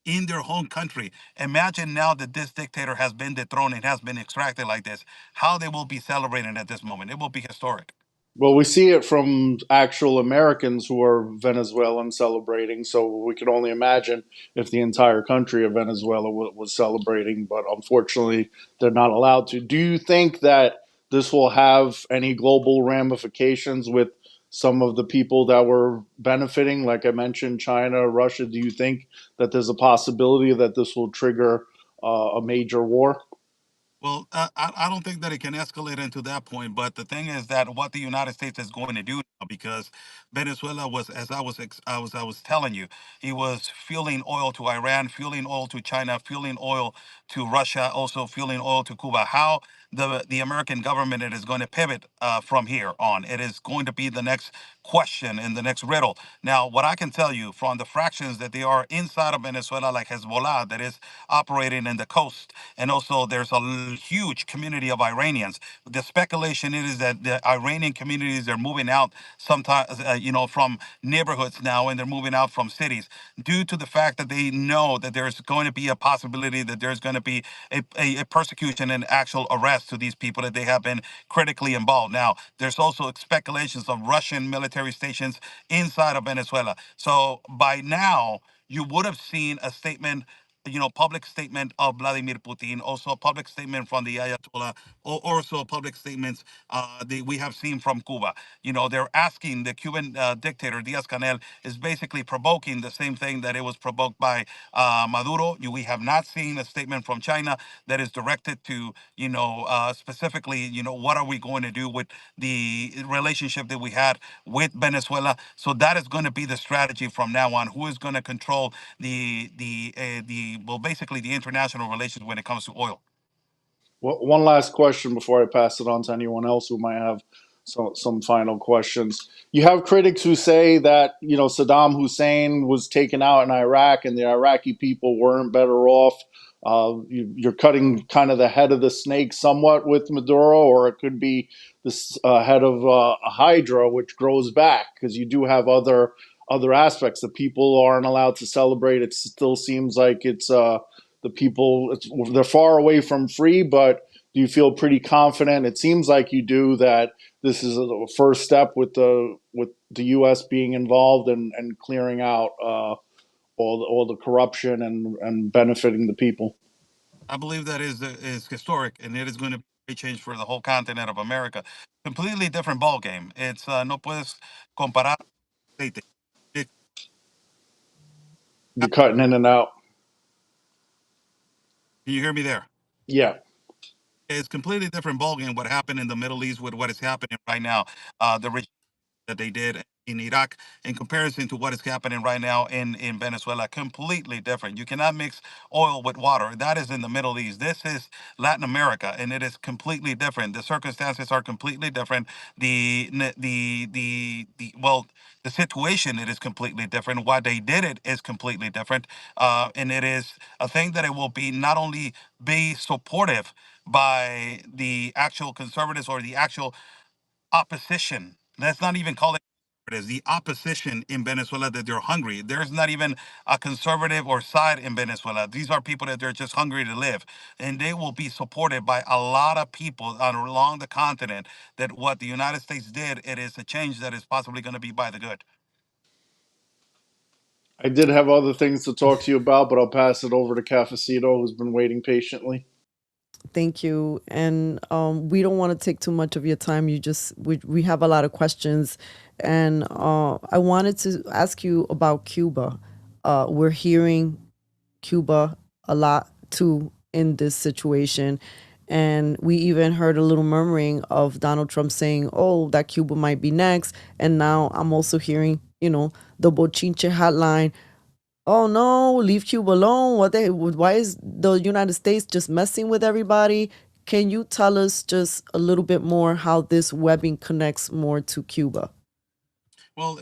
in their home country. Imagine now that this dictator has been dethroned and has been extracted like this, how they will be celebrating at this moment. It will be historic. Well, we see it from actual Americans who are Venezuelan celebrating, so we can only imagine if the entire country of Venezuela was celebrating, but unfortunately, they're not allowed to. Do you think that this will have any global ramifications with some of the people that were benefiting? Like I mentioned, China, Russia. Do you think that there's a possibility that this will trigger a major war? Well, I don't think that it can escalate into that point. But the thing is that what the United States is going to do now, because Venezuela was, as I was telling you, he was fueling oil to Iran, fueling oil to China, fueling oil to Russia, also fueling oil to Cuba. How the American government is going to pivot from here on? It is going to be the next question and the next riddle. Now, what I can tell you from the fractions that they are inside of Venezuela, like Hezbollah, that is operating in the coast, and also there's a huge community of Iranians. The speculation is that the Iranian communities are moving out sometimes, from neighborhoods now, and they're moving out from cities due to the fact that they know that there's going to be a possibility that there's going to be a persecution and actual arrest to these people that they have been critically involved. Now, there's also speculations of Russian military stations inside of Venezuela. So by now, you would have seen a statement, public statement of Vladimir Putin, also a public statement from the Ayatollah, or also public statements that we have seen from Cuba. They're asking the Cuban dictator Diaz-Canel is basically provoking the same thing that it was provoked by Maduro. We have not seen a statement from China that is directed to, specifically, what are we going to do with the relationship that we had with Venezuela. So that is going to be the strategy from now on. Who is going to control basically the international relations when it comes to oil? Well, one last question before I pass it on to anyone else who might have some final questions. You have critics who say that Saddam Hussein was taken out in Iraq and the Iraqi people weren't better off. You're cutting kind of the head of the snake somewhat with Maduro, or it could be the head of a hydra which grows back, because you do have other aspects. The people aren't allowed to celebrate. It still seems like it's the people, they're far away from free, but do you feel pretty confident? It seems like you do, that this is a first step with the U.S. being involved and clearing out all the corruption and benefiting the people. I believe that is historic, and it is going to be a change for the whole continent of America. Completely different ball game. It's no puedes comparar aceite. You're cutting in and out. Can you hear me there? Yeah. It's completely different ballgame what happened in the Middle East with what is happening right now. The that they did in Iraq in comparison to what is happening right now in Venezuela. Completely different. You cannot mix oil with water. That is in the Middle East. This is Latin America, and it is completely different. The circumstances are completely different. The situation it is completely different. Why they did it is completely different, and it is a thing that it will be not only be supportive by the actual conservatives or the actual opposition. Let's not even call it conservatives. The opposition in Venezuela that they're hungry. There's not even a conservative or side in Venezuela. These are people that they're just hungry to live, and they will be supported by a lot of people along the continent. That what the United States did, it is a change that is possibly going to be by the good. I did have other things to talk to you about, but I'll pass it over to Cafecito, who's been waiting patiently. Thank you. And we don't want to take too much of your time. We have a lot of questions. And I wanted to ask you about Cuba. We're hearing Cuba a lot too in this situation. And we even heard a little murmuring of Donald Trump saying, oh, that Cuba might be next. And now I'm also hearing, the Bochinche hotline. Oh no, leave Cuba alone. Why is the United States just messing with everybody? Can you tell us just a little bit more how this webbing connects more to Cuba? Well,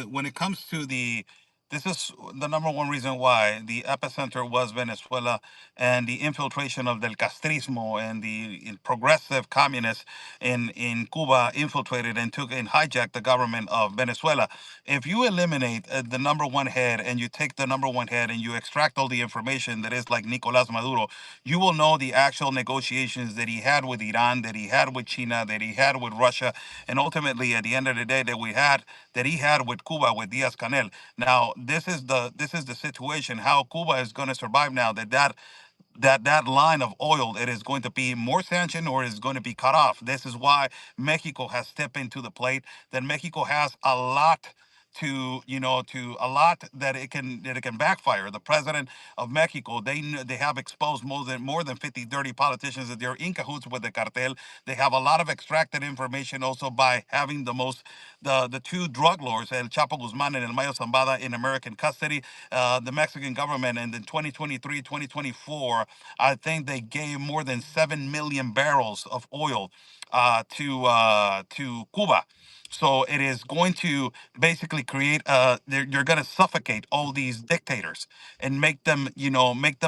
when it comes to this is the number one reason why the epicenter was Venezuela and the infiltration of del Castrismo and the progressive communists in Cuba infiltrated and took and hijacked the government of Venezuela. If you eliminate the number one head and you take the number one head and you extract all the information that is like Nicolas Maduro, you will know the actual negotiations that he had with Iran, that he had with China, that he had with Russia, and ultimately at the end of the day that he had with Cuba with Diaz Canel. Now this is the situation how Cuba is going to survive now that line of oil it is going to be more sanctioned or is going to be cut off. This is why Mexico has stepped into the plate. That Mexico has a lot to a lot that it can backfire. The president of Mexico, they have exposed more than 50 dirty politicians that they're in cahoots with the cartel. They have a lot of extracted information also by having the two drug lords, El Chapo Guzman and El Mayo Zambada, in American custody. The Mexican government, and in 2023, 2024, I think they gave more than 7 million barrels of oil to Cuba. So it is going to basically create you're going to suffocate all these dictators and make them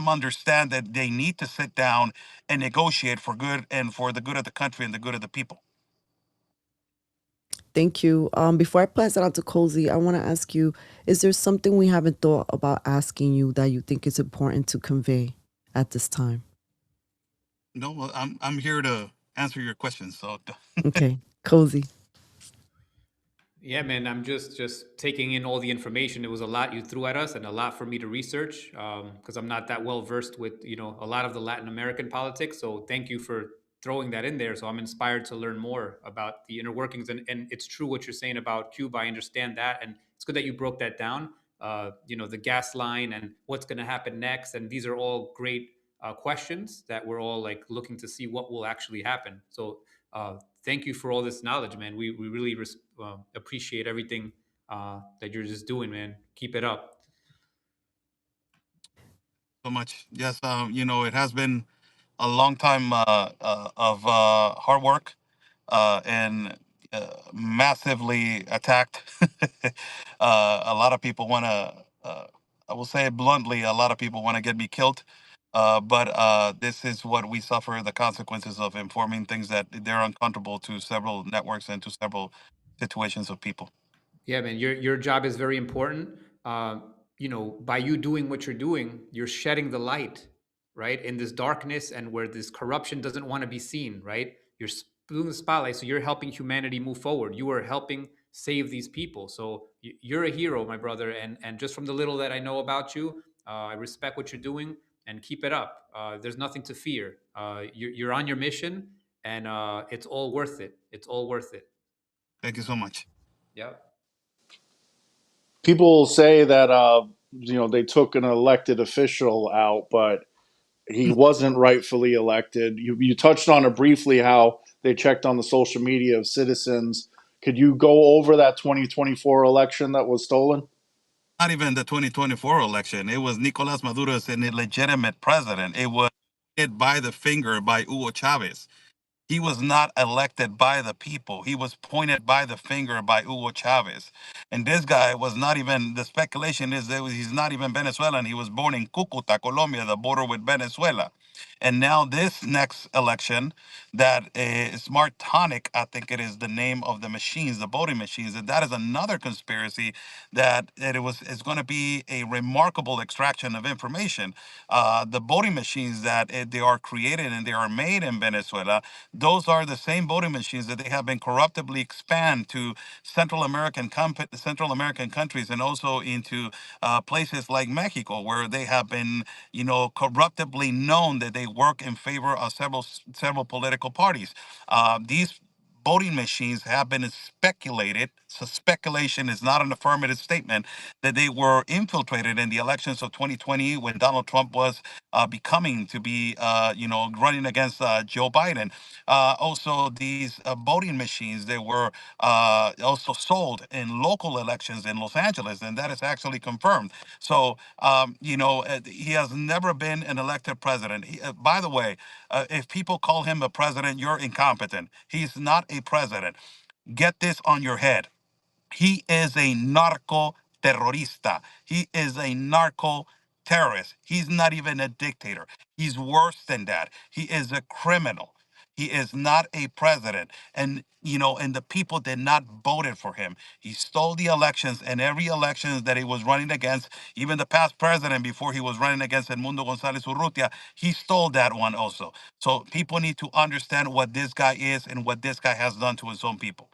understand that they need to sit down and negotiate for good and for the good of the country and the good of the people. Thank you. Before I pass it on to Cozy, I want to ask you, is there something we haven't thought about asking you that you think is important to convey at this time? No, well, I'm here to answer your questions. So Okay, Cozy. Yeah, man, I'm just taking in all the information. It was a lot you threw at us and a lot for me to research because I'm not that well versed with a lot of the Latin American politics. So thank you for throwing that in there. So I'm inspired to learn more about the inner workings. And it's true what you're saying about Cuba. I understand that, and it's good that you broke that down. The gas line and what's going to happen next, and these are all great questions that we're all like looking to see what will actually happen. So thank you for all this knowledge, man. We really appreciate everything that you're just doing, man. Keep it up. so much. Yes, it has been a long time of hard work and massively attacked. A lot of people want to, I will say it bluntly, a lot of people want to get me killed. But this is what we suffer the consequences of informing things that they're uncomfortable to several networks and to several situations of people. Yeah, man, your job is very important. By you doing what you're doing, you're shedding the light, right, in this darkness and where this corruption doesn't want to be seen, right? You're doing the spotlight, so you're helping humanity move forward. You are helping save these people. So you're a hero, my brother. And just from the little that I know about you, I respect what you're doing and keep it up. There's nothing to fear. You're on your mission, and it's all worth it. It's all worth it. Thank you so much. Yep. People say that they took an elected official out, but he wasn't rightfully elected. You touched on it briefly how they checked on the social media of citizens. Could you go over that 2024 election that was stolen? Not even the 2024 election. It was Nicolas Maduro as an illegitimate president. It was hit by the finger by Hugo Chavez. He was not elected by the people. He was pointed by the finger by Hugo Chavez. And this guy was not even, the speculation is that he's not even Venezuelan. He was born in Cucuta, Colombia, the border with Venezuela. And now this next election, that Smart Tonic, I think it is the name of the machines, the voting machines, and that is another conspiracy that it's going to be a remarkable extraction of information. The voting machines that they are created and they are made in Venezuela, those are the same voting machines that they have been corruptibly expand to Central American countries and also into places like Mexico, where they have been, corruptibly known that they work in favor of several political parties. These voting machines have been speculated. So speculation is not an affirmative statement that they were infiltrated in the elections of 2020 when Donald Trump was becoming to be, running against Joe Biden. Also, these voting machines, they were also sold in local elections in Los Angeles, and that is actually confirmed. So, he has never been an elected president. By the way, if people call him a president, you're incompetent. He's not a president. Get this on your head. He is a narco terrorista. He is a narco terrorist. He's not even a dictator. He's worse than that. He is a criminal. He is not a president. And the people did not vote for him. He stole the elections, and every election that he was running against, even the past president before he was running against Edmundo González Urrutia, he stole that one also. So people need to understand what this guy is and what this guy has done to his own people.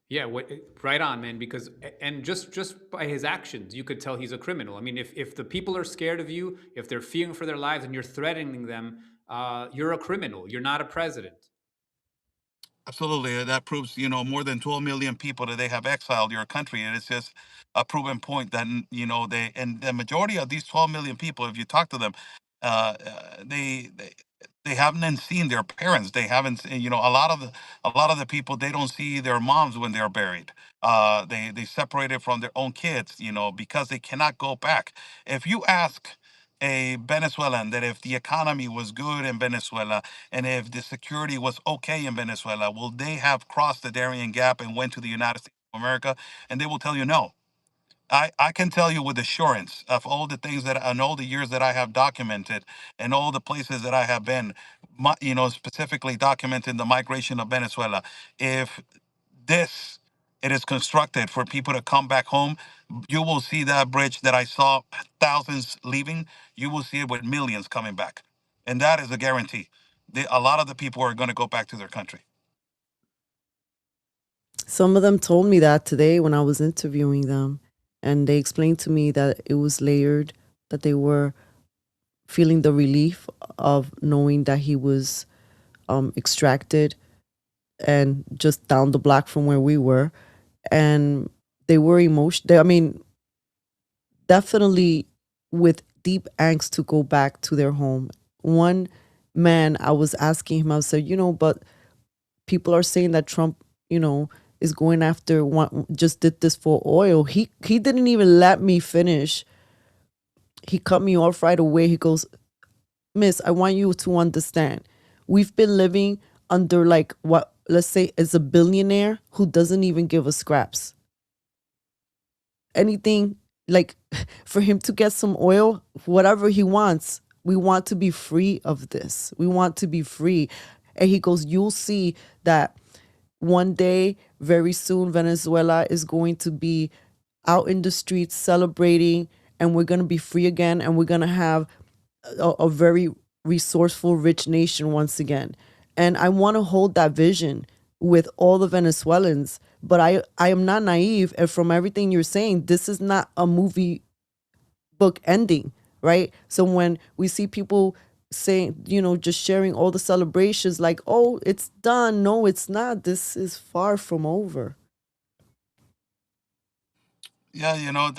Yeah, right on, man. Because and just by his actions, you could tell he's a criminal. I mean, if the people are scared of you, if they're fearing for their lives, and you're threatening them, you're a criminal. You're not a president. Absolutely. That proves, more than 12 million people that they have exiled your country. And it's just a proven point that, and the majority of these 12 million people, if you talk to them, they haven't seen their parents. They haven't, a lot of the people, they don't see their moms when they're buried. They separated from their own kids, because they cannot go back. If you ask a Venezuelan that if the economy was good in Venezuela and if the security was okay in Venezuela, will they have crossed the Darien Gap and went to the United States of America? And they will tell you no. I can tell you with assurance of all the things that and all the years that I have documented and all the places that I have been, specifically documenting the migration of Venezuela. If this it is constructed for people to come back home, you will see that bridge that I saw thousands leaving. You will see it with millions coming back, and that is a guarantee. A lot of the people are going to go back to their country. Some of them told me that today when I was interviewing them, and they explained to me that it was layered, that they were feeling the relief of knowing that he was extracted and just down the block from where we were. And they were emotional. I mean, definitely with deep angst to go back to their home. One man, I was asking him, I said, but people are saying that Trump, is going after just did this for oil. He didn't even let me finish. He cut me off right away. He goes, Miss, I want you to understand. We've been living under like what, let's say, is a billionaire who doesn't even give us scraps. Anything like for him to get some oil, whatever he wants, we want to be free of this. We want to be free. And he goes, you'll see that one day, very soon, Venezuela is going to be out in the streets celebrating, and we're going to be free again, and we're going to have a very resourceful, rich nation once again. And I want to hold that vision with all the Venezuelans, but I am not naive. And from everything you're saying, this is not a movie book ending, right? So when we see people saying, just sharing all the celebrations like, oh, it's done. No, it's not. This is far from over. Yeah, you know,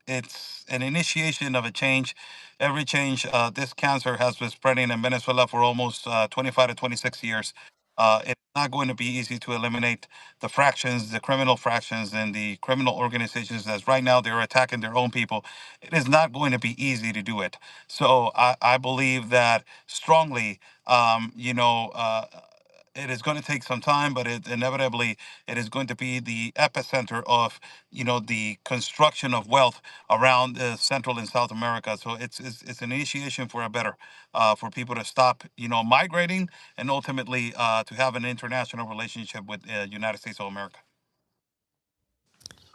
it's an initiation of a change. Every change, this cancer has been spreading in Venezuela for almost 25 to 26 years. It's not going to be easy to eliminate the fractions, the criminal fractions, and the criminal organizations. As right now they're attacking their own people. It is not going to be easy to do it. So I believe that strongly. You know. It is going to take some time, but it inevitably it is going to be the epicenter of the construction of wealth around Central and South America. So it's an initiation for a better, for people to stop migrating and ultimately to have an international relationship with United States of America.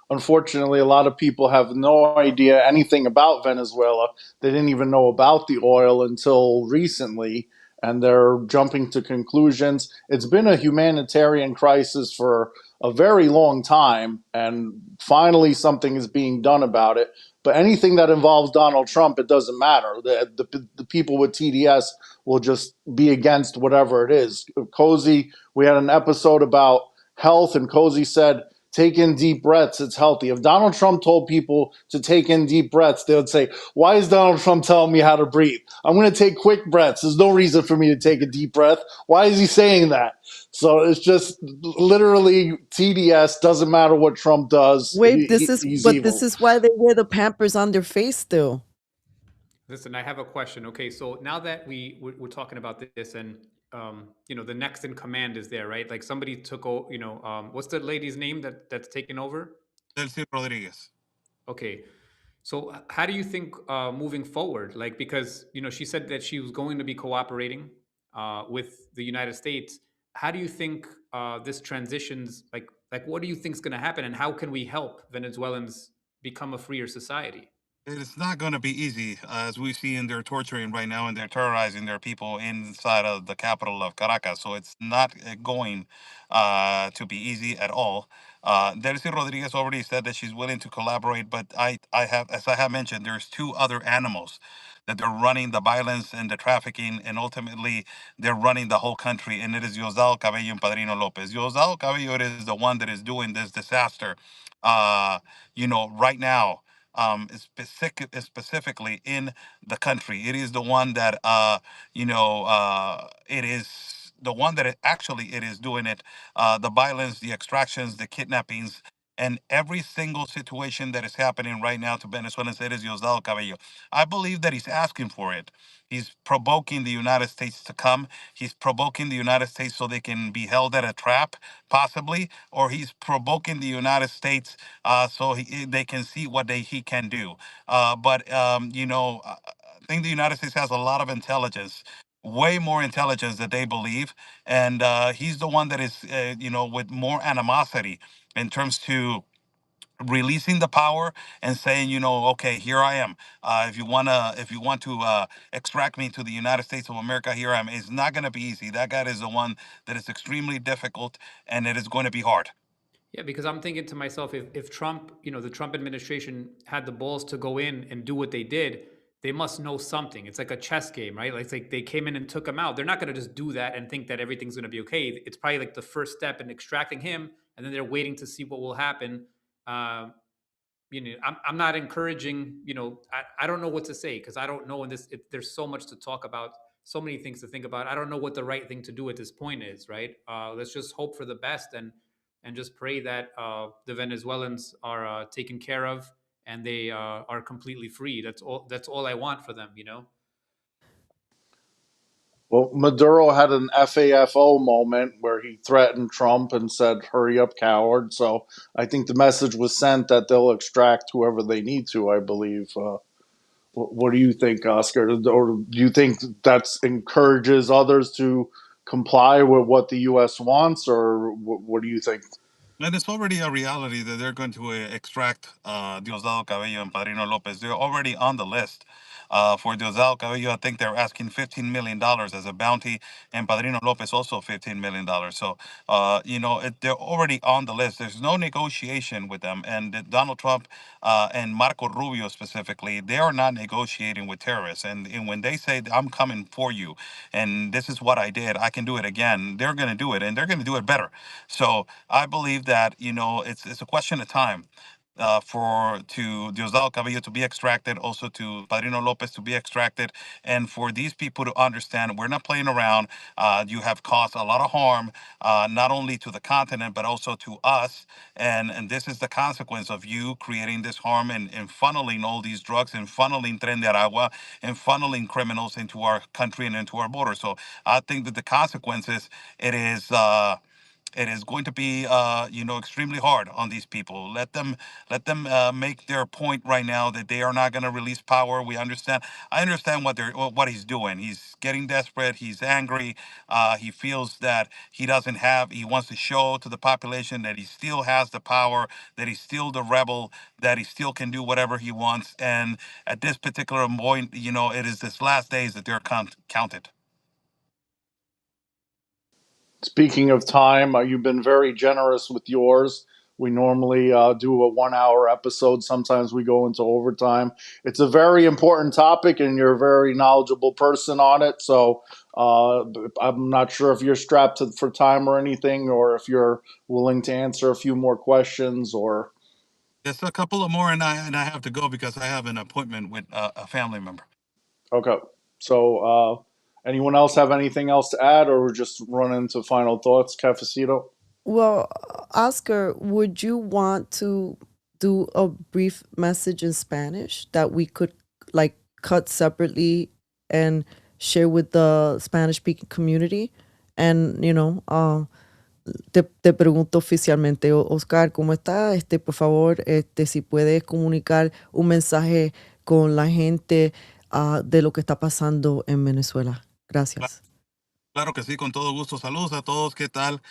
Unfortunately, a lot of people have no idea anything about Venezuela. They didn't even know about the oil until recently, and they're jumping to conclusions. It's been a humanitarian crisis for a very long time, and finally something is being done about it. But anything that involves Donald Trump, it doesn't matter. The people with TDS will just be against whatever it is. Cozy, we had an episode about health, and Cozy said, take in deep breaths, it's healthy. If Donald Trump told people to take in deep breaths, they would say, why is Donald Trump telling me how to breathe? I'm going to take quick breaths. There's no reason for me to take a deep breath. Why is he saying that? So it's just literally TDS, doesn't matter what Trump does. Wait, He's this evil. is why they wear the Pampers on their face still. Listen, I have a question. Okay, so now that we're talking about this, and the next in command is there, right? Like somebody took over. What's the lady's name that's taken over? Delcy Rodriguez. Okay, so how do you think moving forward? Like because she said that she was going to be cooperating with the United States. How do you think this transitions? Like what do you think is going to happen, and how can we help Venezuelans become a freer society? It's not going to be easy, as we see, and they're torturing right now and they're terrorizing their people inside of the capital of Caracas. So it's not going to be easy at all. Delcy Rodriguez already said that she's willing to collaborate, but I have, as I have mentioned, there's two other animals that they're running the violence and the trafficking, and ultimately they're running the whole country, and it is Diosdado Cabello and Padrino Lopez. Diosdado Cabello is the one that is doing this disaster, right now, specifically in the country. It is the one that it is the one that it is doing it. The violence, the extractions, the kidnappings. And every single situation that is happening right now to Venezuelans, it is Diosdado Cabello. I believe that he's asking for it. He's provoking the United States to come. He's provoking the United States so they can be held at a trap, possibly, or he's provoking the United States so they can see what he can do. But I think the United States has a lot of intelligence, way more intelligence than they believe, and he's the one that is, with more animosity in terms to releasing the power and saying, okay, here I am. If you want to extract me to the United States of America, here I am. It's not going to be easy. That guy is the one that is extremely difficult, and it is going to be hard. Yeah, because I'm thinking to myself, if Trump, the Trump administration had the balls to go in and do what they did, they must know something. It's like a chess game, right? Like it's like they came in and took him out. They're not going to just do that and think that everything's going to be okay. It's probably like the first step in extracting him, and then they're waiting to see what will happen. Uh, I'm not encouraging. I don't know what to say because I don't know. In this, there's so much to talk about, so many things to think about. I don't know what the right thing to do at this point is. Right? Let's just hope for the best and just pray that the Venezuelans are taken care of and they are completely free. That's all. That's all I want for them. Well, Maduro had an FAFO moment where he threatened Trump and said, hurry up, coward. So I think the message was sent that they'll extract whoever they need to, I believe. What do you think, Oscar? Or do you think that encourages others to comply with what the U.S. wants, or what do you think? And it's already a reality that they're going to extract Diosdado Cabello and Padrino Lopez. They're already on the list. For Diosdado Cabello, I think they're asking $15 million as a bounty, and Padrino Lopez also $15 million. So, they're already on the list. There's no negotiation with them. And Donald Trump and Marco Rubio specifically, they are not negotiating with terrorists. And when they say, I'm coming for you, and this is what I did, I can do it again, they're going to do it, and they're going to do it better. So I believe believe that, it's a question of time for to Diosdado Cabello to be extracted, also to Padrino Lopez to be extracted, and for these people to understand we're not playing around. You have caused a lot of harm, not only to the continent but also to us, and this is the consequence of you creating this harm and funneling all these drugs and funneling Tren de Aragua and funneling criminals into our country and into our border. So I think that the consequences it is. It is going to be, extremely hard on these people. Let them make their point right now that they are not going to release power. We understand. I understand what he's doing. He's getting desperate. He's angry. He feels that he doesn't have. He wants to show to the population that he still has the power. That he's still the rebel. That he still can do whatever he wants. And at this particular point, it is this last days that they're counted. Speaking of time, you've been very generous with yours. We normally do a 1 hour episode. Sometimes we go into overtime. It's a very important topic, and you're a very knowledgeable person on it. So I'm not sure if you're strapped for time or anything, or if you're willing to answer a few more questions. Or Just a couple of more, and I have to go because I have an appointment with a family member. okay, so anyone else have anything else to add, or we're just running into final thoughts, Cafecito? Well, Oscar, would you want to do a brief message in Spanish that we could like cut separately and share with the Spanish speaking community? And, te pregunto oficialmente, Oscar, ¿cómo está? Por favor, si puedes comunicar un mensaje con la gente de lo que está pasando en Venezuela. Gracias. Claro que sí, con todo gusto. Saludos a todos, ¿qué tal?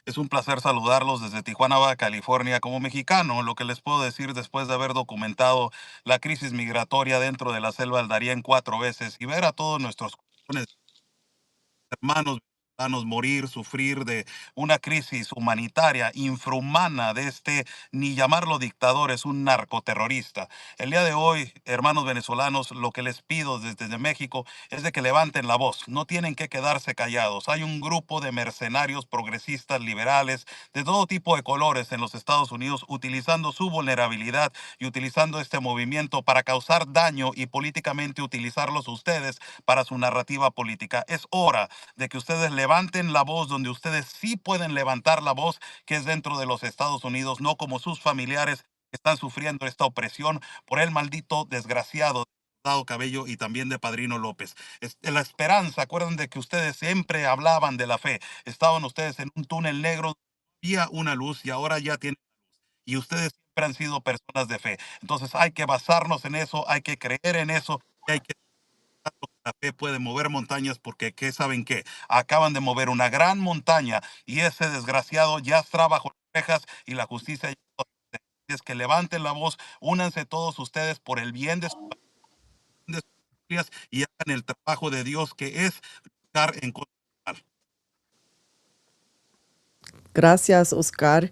Es un placer saludarlos desde Tijuana, Baja California. Como mexicano, lo que les puedo decir después de haber documentado la crisis migratoria dentro de la selva del Darién 4 veces y ver a todos nuestros hermanos venezolanos morir, sufrir de una crisis humanitaria infrahumana de ni llamarlo dictador, es un narcoterrorista. El día de hoy, hermanos venezolanos, lo que les pido desde México es de que levanten la voz, no tienen que quedarse callados. Hay un grupo de mercenarios progresistas, liberales, de todo tipo de colores en los Estados Unidos, utilizando su vulnerabilidad y utilizando este movimiento para causar daño y políticamente utilizarlos ustedes para su narrativa política. Es hora de que ustedes levanten la voz donde ustedes sí pueden levantar la voz, que es dentro de los Estados Unidos, no como sus familiares que están sufriendo esta opresión por el maldito desgraciado Dado Cabello y también de Padrino López. La esperanza, acuerdan de que ustedes siempre hablaban de la fe, estaban ustedes en un túnel negro, había una luz y ahora ya tienen y ustedes siempre han sido personas de fe. Entonces hay que basarnos en eso, hay que creer en eso y hay que la fe puede mover montañas porque, ¿qué saben qué? Acaban de mover una gran montaña y ese desgraciado ya está bajo las rejas y la justicia es que levanten la voz, únanse todos ustedes por el bien de sus familias y hagan el trabajo de Dios que es luchar en contra del mal. Gracias, Oscar.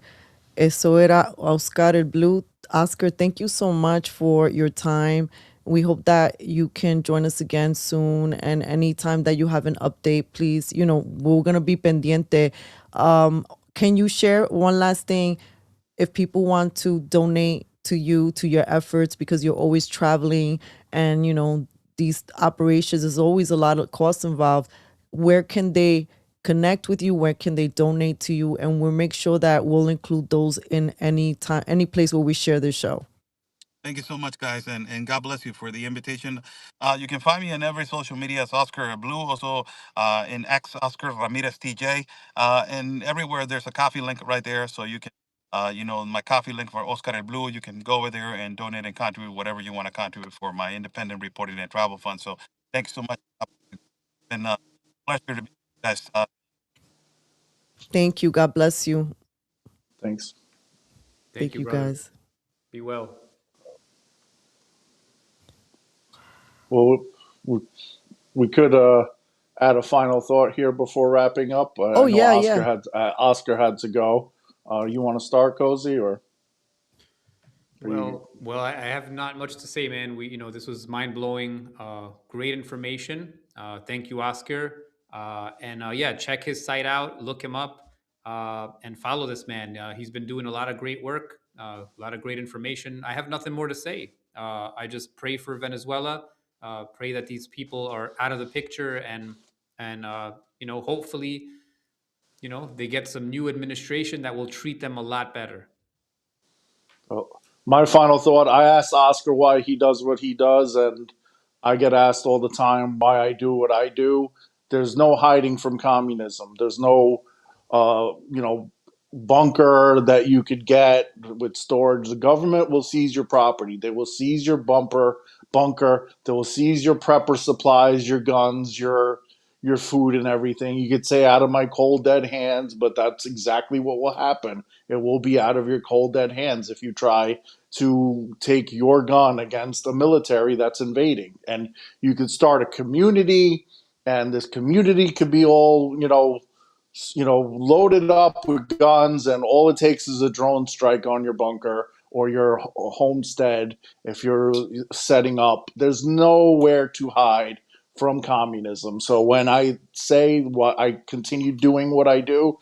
Eso era Oscar el Blue. Oscar, thank you so much for your time. We hope that you can join us again soon. And anytime that you have an update, please, we're going to be pendiente. Can you share one last thing? If people want to donate to you, to your efforts, because you're always traveling and, these operations, there's always a lot of costs involved. Where can they connect with you? Where can they donate to you? And we'll make sure that we'll include those in any place where we share this show. Thank you so much, guys, and God bless you for the invitation. You can find me on every social media as Oscar Blue, also in X Oscar Ramirez TJ, and everywhere there's a coffee link right there, so you can, my coffee link for Oscar El Blue. You can go over there and donate and contribute whatever you want to contribute for my independent reporting and travel fund. So thank you so much, and pleasure to be with you guys. Thank you. God bless you. Thanks. Thank you, brother. guys. Be well. Well, we could add a final thought here before wrapping up. I know yeah. Oscar had to go. You want to start, Cozy, or? Well, I have not much to say, man. This was mind blowing, great information. Thank you, Oscar. And yeah, check his site out, look him up. and follow this man. He's been doing a lot of great work, a lot of great information. I have nothing more to say. I just pray for Venezuela. Pray that these people are out of the picture, and hopefully, they get some new administration that will treat them a lot better. Well, my final thought, I asked Oscar why he does what he does, and I get asked all the time why I do what I do. There's no hiding from communism. There's no, bunker that you could get with storage. The government will seize your property. They will seize your bunker. They will seize your prepper supplies, your guns, your food and everything. You could say out of my cold dead hands, but that's exactly what will happen. It will be out of your cold dead hands if you try to take your gun against a military that's invading. And you could start a community, and this community could be all, loaded up with guns, and all it takes is a drone strike on your bunker or your homestead if you're setting up. There's nowhere to hide from communism. So when I say what I continue doing what I do,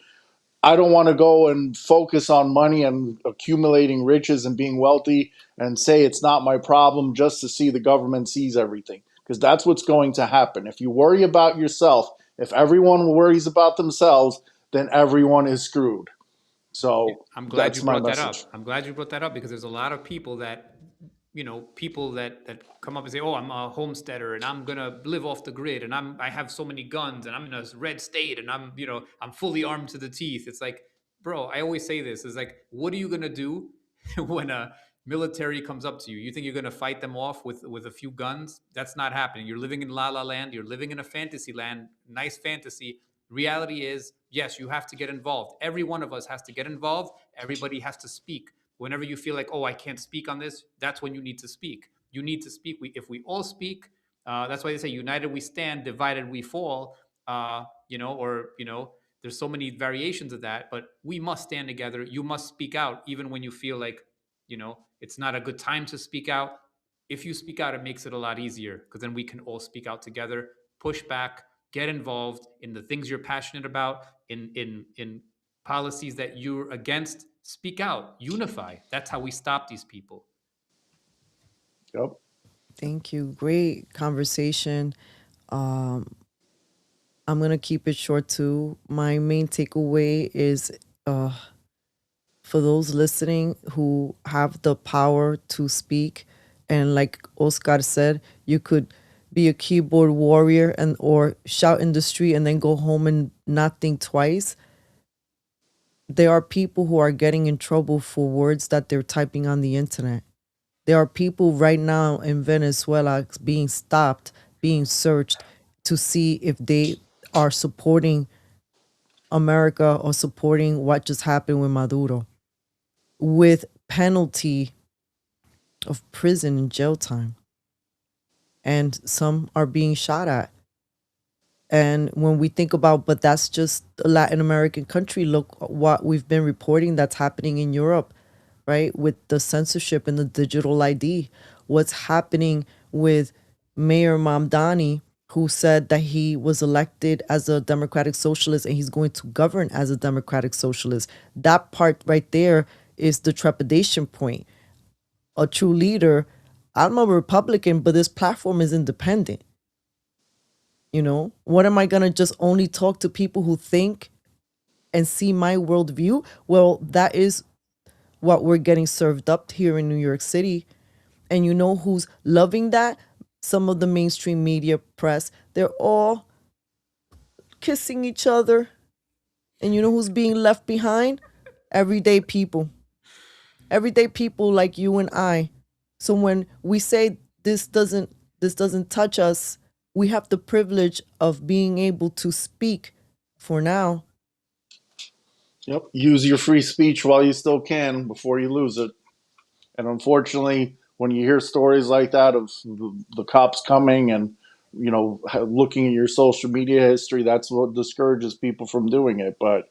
I don't want to go and focus on money and accumulating riches and being wealthy and say it's not my problem just to see the government seize everything. Because that's what's going to happen. If you worry about yourself, if everyone worries about themselves, then everyone is screwed. So I'm glad that's you my brought that message. up. I'm glad you brought that up because there's a lot of people that, people that come up and say, "Oh, I'm a homesteader and I'm gonna live off the grid and I have so many guns and I'm in a red state and I'm fully armed to the teeth." It's like, bro, I always say this is like, what are you gonna do when a military comes up to you? You think you're gonna fight them off with a few guns? That's not happening. You're living in La La Land. You're living in a fantasy land, nice fantasy. Reality is, yes, you have to get involved. Every one of us has to get involved. Everybody has to speak. Whenever you feel like, oh, I can't speak on this, that's when you need to speak. You need to speak. If we all speak, that's why they say, united we stand, divided we fall. There's so many variations of that, but we must stand together. You must speak out, even when you feel like, it's not a good time to speak out. If you speak out, it makes it a lot easier because then we can all speak out together, push back, get involved in the things you're passionate about, in policies that you're against. Speak out, unify. That's how we stop these people. Yep. Thank you. Great conversation. I'm going to keep it short too. My main takeaway is for those listening who have the power to speak, and like Oscar said, you could be a keyboard warrior and or shout in the street and then go home and not think twice. There are people who are getting in trouble for words that they're typing on the internet. There are people right now in Venezuela being stopped, being searched to see if they are supporting America or supporting what just happened with Maduro, with penalty of prison and jail time. And some are being shot at. And when we think about, but that's just a Latin American country, look what we've been reporting that's happening in Europe, right? With the censorship and the digital ID. What's happening with Mayor Mamdani, who said that he was elected as a democratic socialist and he's going to govern as a democratic socialist. That part right there is the trepidation point. A true leader, I'm a Republican, but this platform is independent. What am I going to just only talk to people who think and see my worldview? Well, that is what we're getting served up here in New York City. And you know who's loving that? Some of the mainstream media press. They're all kissing each other. And you know who's being left behind? Everyday people. Everyday people like you and I. So when we say this doesn't touch us, we have the privilege of being able to speak for now. Yep. Use your free speech while you still can before you lose it. And unfortunately, when you hear stories like that of the cops coming and looking at your social media history, that's what discourages people from doing it. But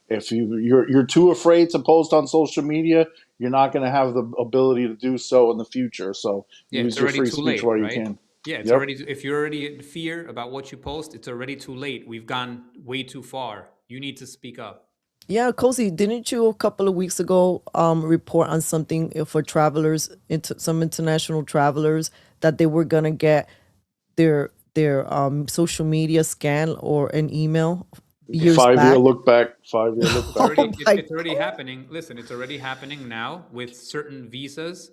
if you're too afraid to post on social media, you're not going to have the ability to do so in the future. So use your free speech while you can. Yeah, it's Yep. already, if you're already in fear about what you post, it's already too late. We've gone way too far. You need to speak up. Yeah, Cozy, didn't you a couple of weeks ago report on something for travelers, into some international travelers, that they were gonna get their social media scan or an email years 5 year back? look back. 5 year look It's back. Oh already my it's already happening. Listen, it's already happening now with certain visas.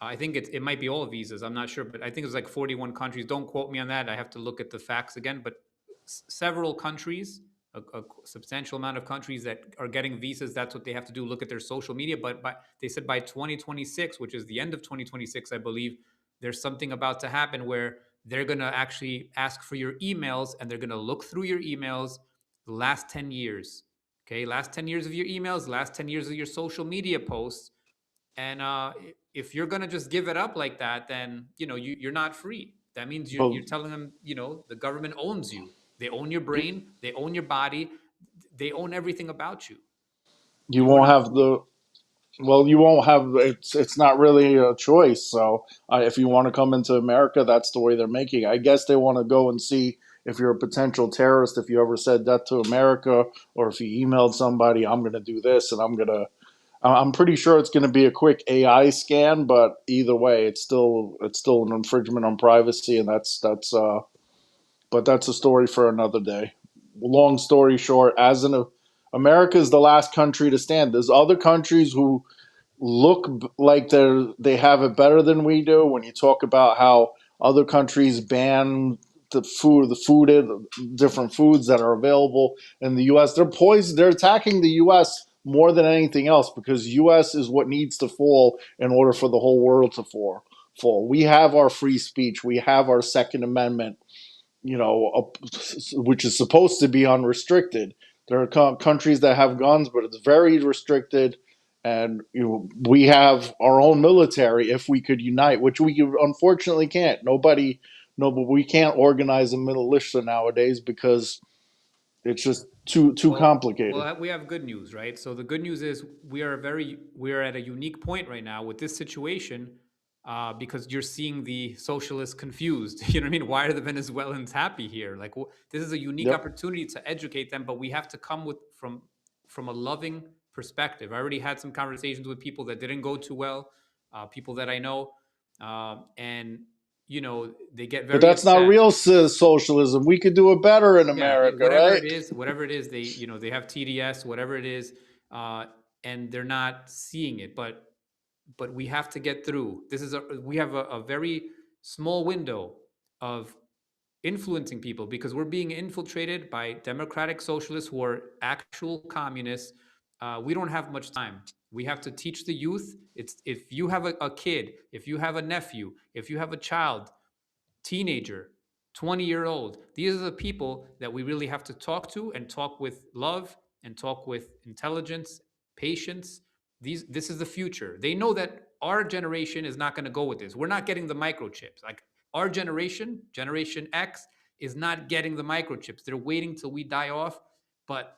I think it might be all visas. I'm not sure, but I think it's like 41 countries. Don't quote me on that. I have to look at the facts again. But several countries, a substantial amount of countries that are getting visas, that's what they have to do. Look at their social media. But they said by 2026, which is the end of 2026, I believe, there's something about to happen where they're gonna actually ask for your emails, and they're gonna look through your emails the last 10 years. Okay, last 10 years of your emails, last 10 years of your social media posts. And if you're going to just give it up like that, then, you're not free. That means you're, But you're telling them, the government owns you. They own your brain. They own your body. They own everything about you. you You are won't not have free. the well, you won't have it's not really a choice. So if you want to come into America, that's the way they're making it. I guess they want to go and see if you're a potential terrorist, if you ever said that to America, or if you emailed somebody, I'm going to do this and I'm pretty sure it's going to be a quick AI scan, but either way, it's still an infringement on privacy, and but that's a story for another day. Long story short, America is the last country to stand. There's other countries who look like they have it better than we do. When you talk about how other countries ban different foods that are available in the U.S., they're attacking the U.S. more than anything else because U.S. is what needs to fall in order for the whole world to fall. We have our free speech. We have our Second Amendment, which is supposed to be unrestricted. There are countries that have guns, but it's very restricted. And we have our own military if we could unite, which we unfortunately can't. But we can't organize a militia nowadays because it's just too complicated. We have good news, right? So the good news is we are at a unique point right now with this situation, because you're seeing the socialists confused. You know what I mean? Why are the Venezuelans happy here? Like, this is a unique Yep. opportunity to educate them, but we have to come from a loving perspective. I already had some conversations with people that didn't go too well, people that I know, and they get But very that's not upset. real socialism. We could do it better in Yeah, America, right? whatever it is, they have TDS, whatever it is, uh, and they're not seeing it. But we have to get through. We have a very small window of influencing people because we're being infiltrated by democratic socialists who are actual communists. We don't have much time. We have to teach the youth. It's If you have a kid, if you have a nephew, if you have a child, teenager, 20-year-old. These are the people that we really have to talk to, and talk with love, and talk with intelligence, patience. This is the future. They know that our generation is not going to go with this. We're not getting the microchips. Like, our generation, Generation X, is not getting the microchips. They're waiting till we die off. But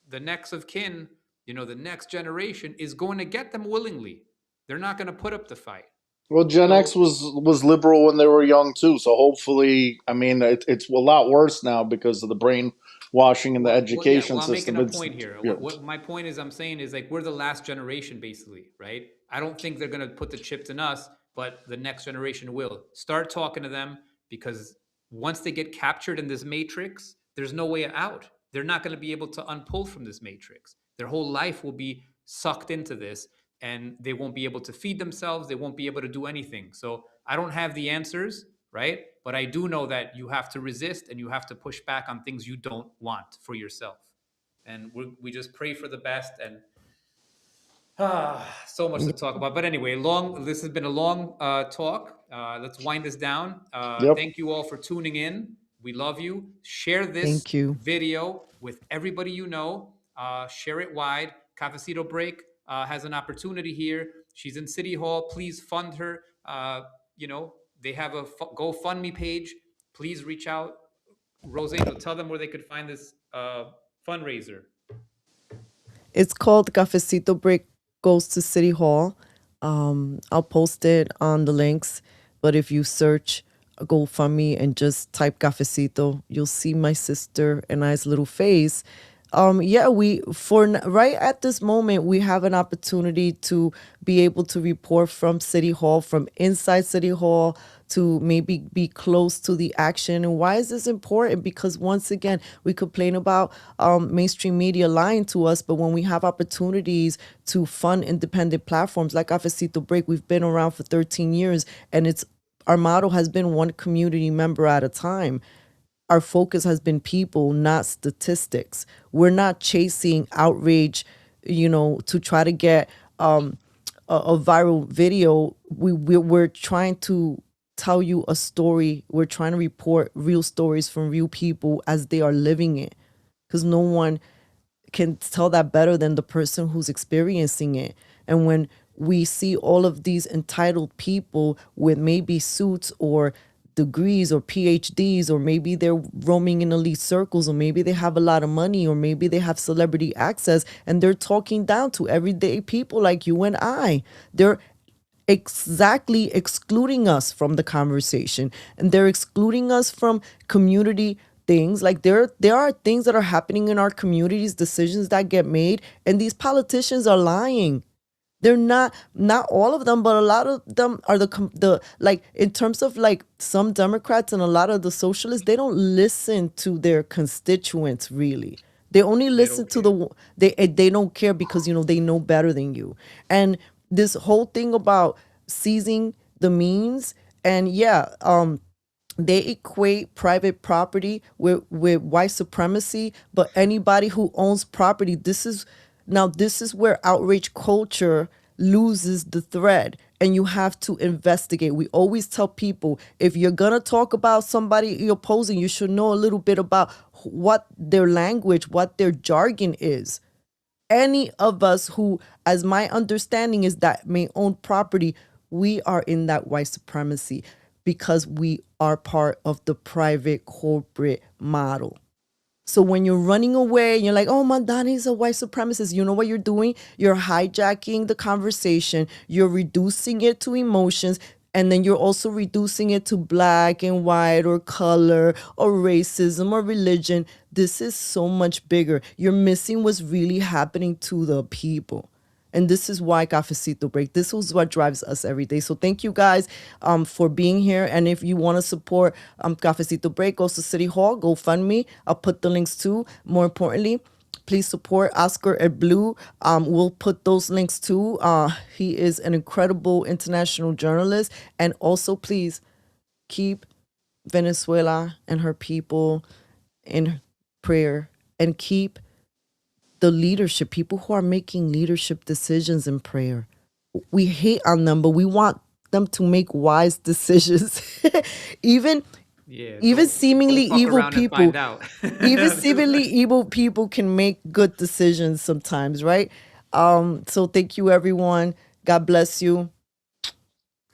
the next of kin, the next generation is going to get them willingly. They're not going to put up the fight. Well, Gen X So, was liberal when they were young too, so hopefully, I mean, it's a lot worse now because of the brainwashing and the Yeah. education Well, I'm making system. a It's point here. yeah, What my point is, I'm saying is, like, we're the last generation, basically, right? I don't think they're gonna put the chips in us, but the next generation will. Start talking to them, because once they get captured in this matrix, there's no way out. They're not gonna be able to unpull from this matrix. Their whole life will be sucked into this, and they won't be able to feed themselves. They won't be able to do anything. So I don't have the answers, right? But I do know that you have to resist, and you have to push back on things you don't want for yourself. And we just pray for the best. And so much to talk about. But anyway, this has been a long talk. Let's wind this down. yep. Thank you all for tuning in. We love you. Share this Thank you. video with everybody you know. Share it wide. Cafecito Break has an opportunity here. She's in City Hall. Please fund her. They have a GoFundMe page. Please reach out. Rosangel, tell them where they could find this fundraiser. It's called Cafecito Break Goes to City Hall. I'll post it on the links, but if you search GoFundMe and just type Cafecito, you'll see my sister and I's little face yeah, right at this moment, we have an opportunity to be able to report from City Hall, from inside City Hall, to maybe be close to the action. And why is this important? Because once again, we complain about mainstream media lying to us, but when we have opportunities to fund independent platforms like Cafecito Break, we've been around for 13 years, and our motto has been one community member at a time. Our focus has been people, not statistics. We're not chasing outrage, to try to get a viral video. We're trying to tell you a story. We're trying to report real stories from real people as they are living it, because no one can tell that better than the person who's experiencing it. And when we see all of these entitled people with maybe suits or degrees or PhDs, or maybe they're roaming in elite circles, or maybe they have a lot of money, or maybe they have celebrity access, and they're talking down to everyday people like you and I. They're exactly excluding us from the conversation, and they're excluding us from community things. Like there are things that are happening in our communities, decisions that get made, and these politicians are lying. They're not all of them, but a lot of them are the like, in terms of like some Democrats and a lot of the socialists, they don't listen to their constituents really. They only listen to they don't care because they know better than you. And this whole thing about seizing the means, and they equate private property with white supremacy, but anybody who owns property, this is where outrage culture loses the thread, and you have to investigate. We always tell people, if you're gonna talk about somebody you're opposing, you should know a little bit about what their language, what their jargon is. Any of us who, as my understanding is, that may own property, we are in that white supremacy because we are part of the private corporate model. So when you're running away and you're like, oh, Mandani's a white supremacist, you know what you're doing? You're hijacking the conversation. You're reducing it to emotions. And then you're also reducing it to black and white or color or racism or religion. This is so much bigger. You're missing what's really happening to the people. And this is why Cafecito Break, this is what drives us every day. So thank you guys for being here. And if you want to support Cafecito Break, go to City Hall, GoFundMe. I'll put the links too. More importantly, please support Oscar at Blue. We'll put those links too. He is an incredible international journalist. And also, please keep Venezuela and her people in prayer, and keep the leadership, people who are making leadership decisions, in prayer. We hate on them, but we want them to make wise decisions. even seemingly evil people, even seemingly evil people can make good decisions sometimes, right? So thank you, everyone. God bless you.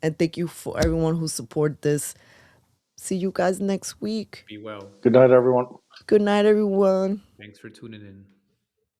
And thank you for everyone who supported this. See you guys next week. Be well. Good night, everyone. Good night, everyone. Thanks for tuning in.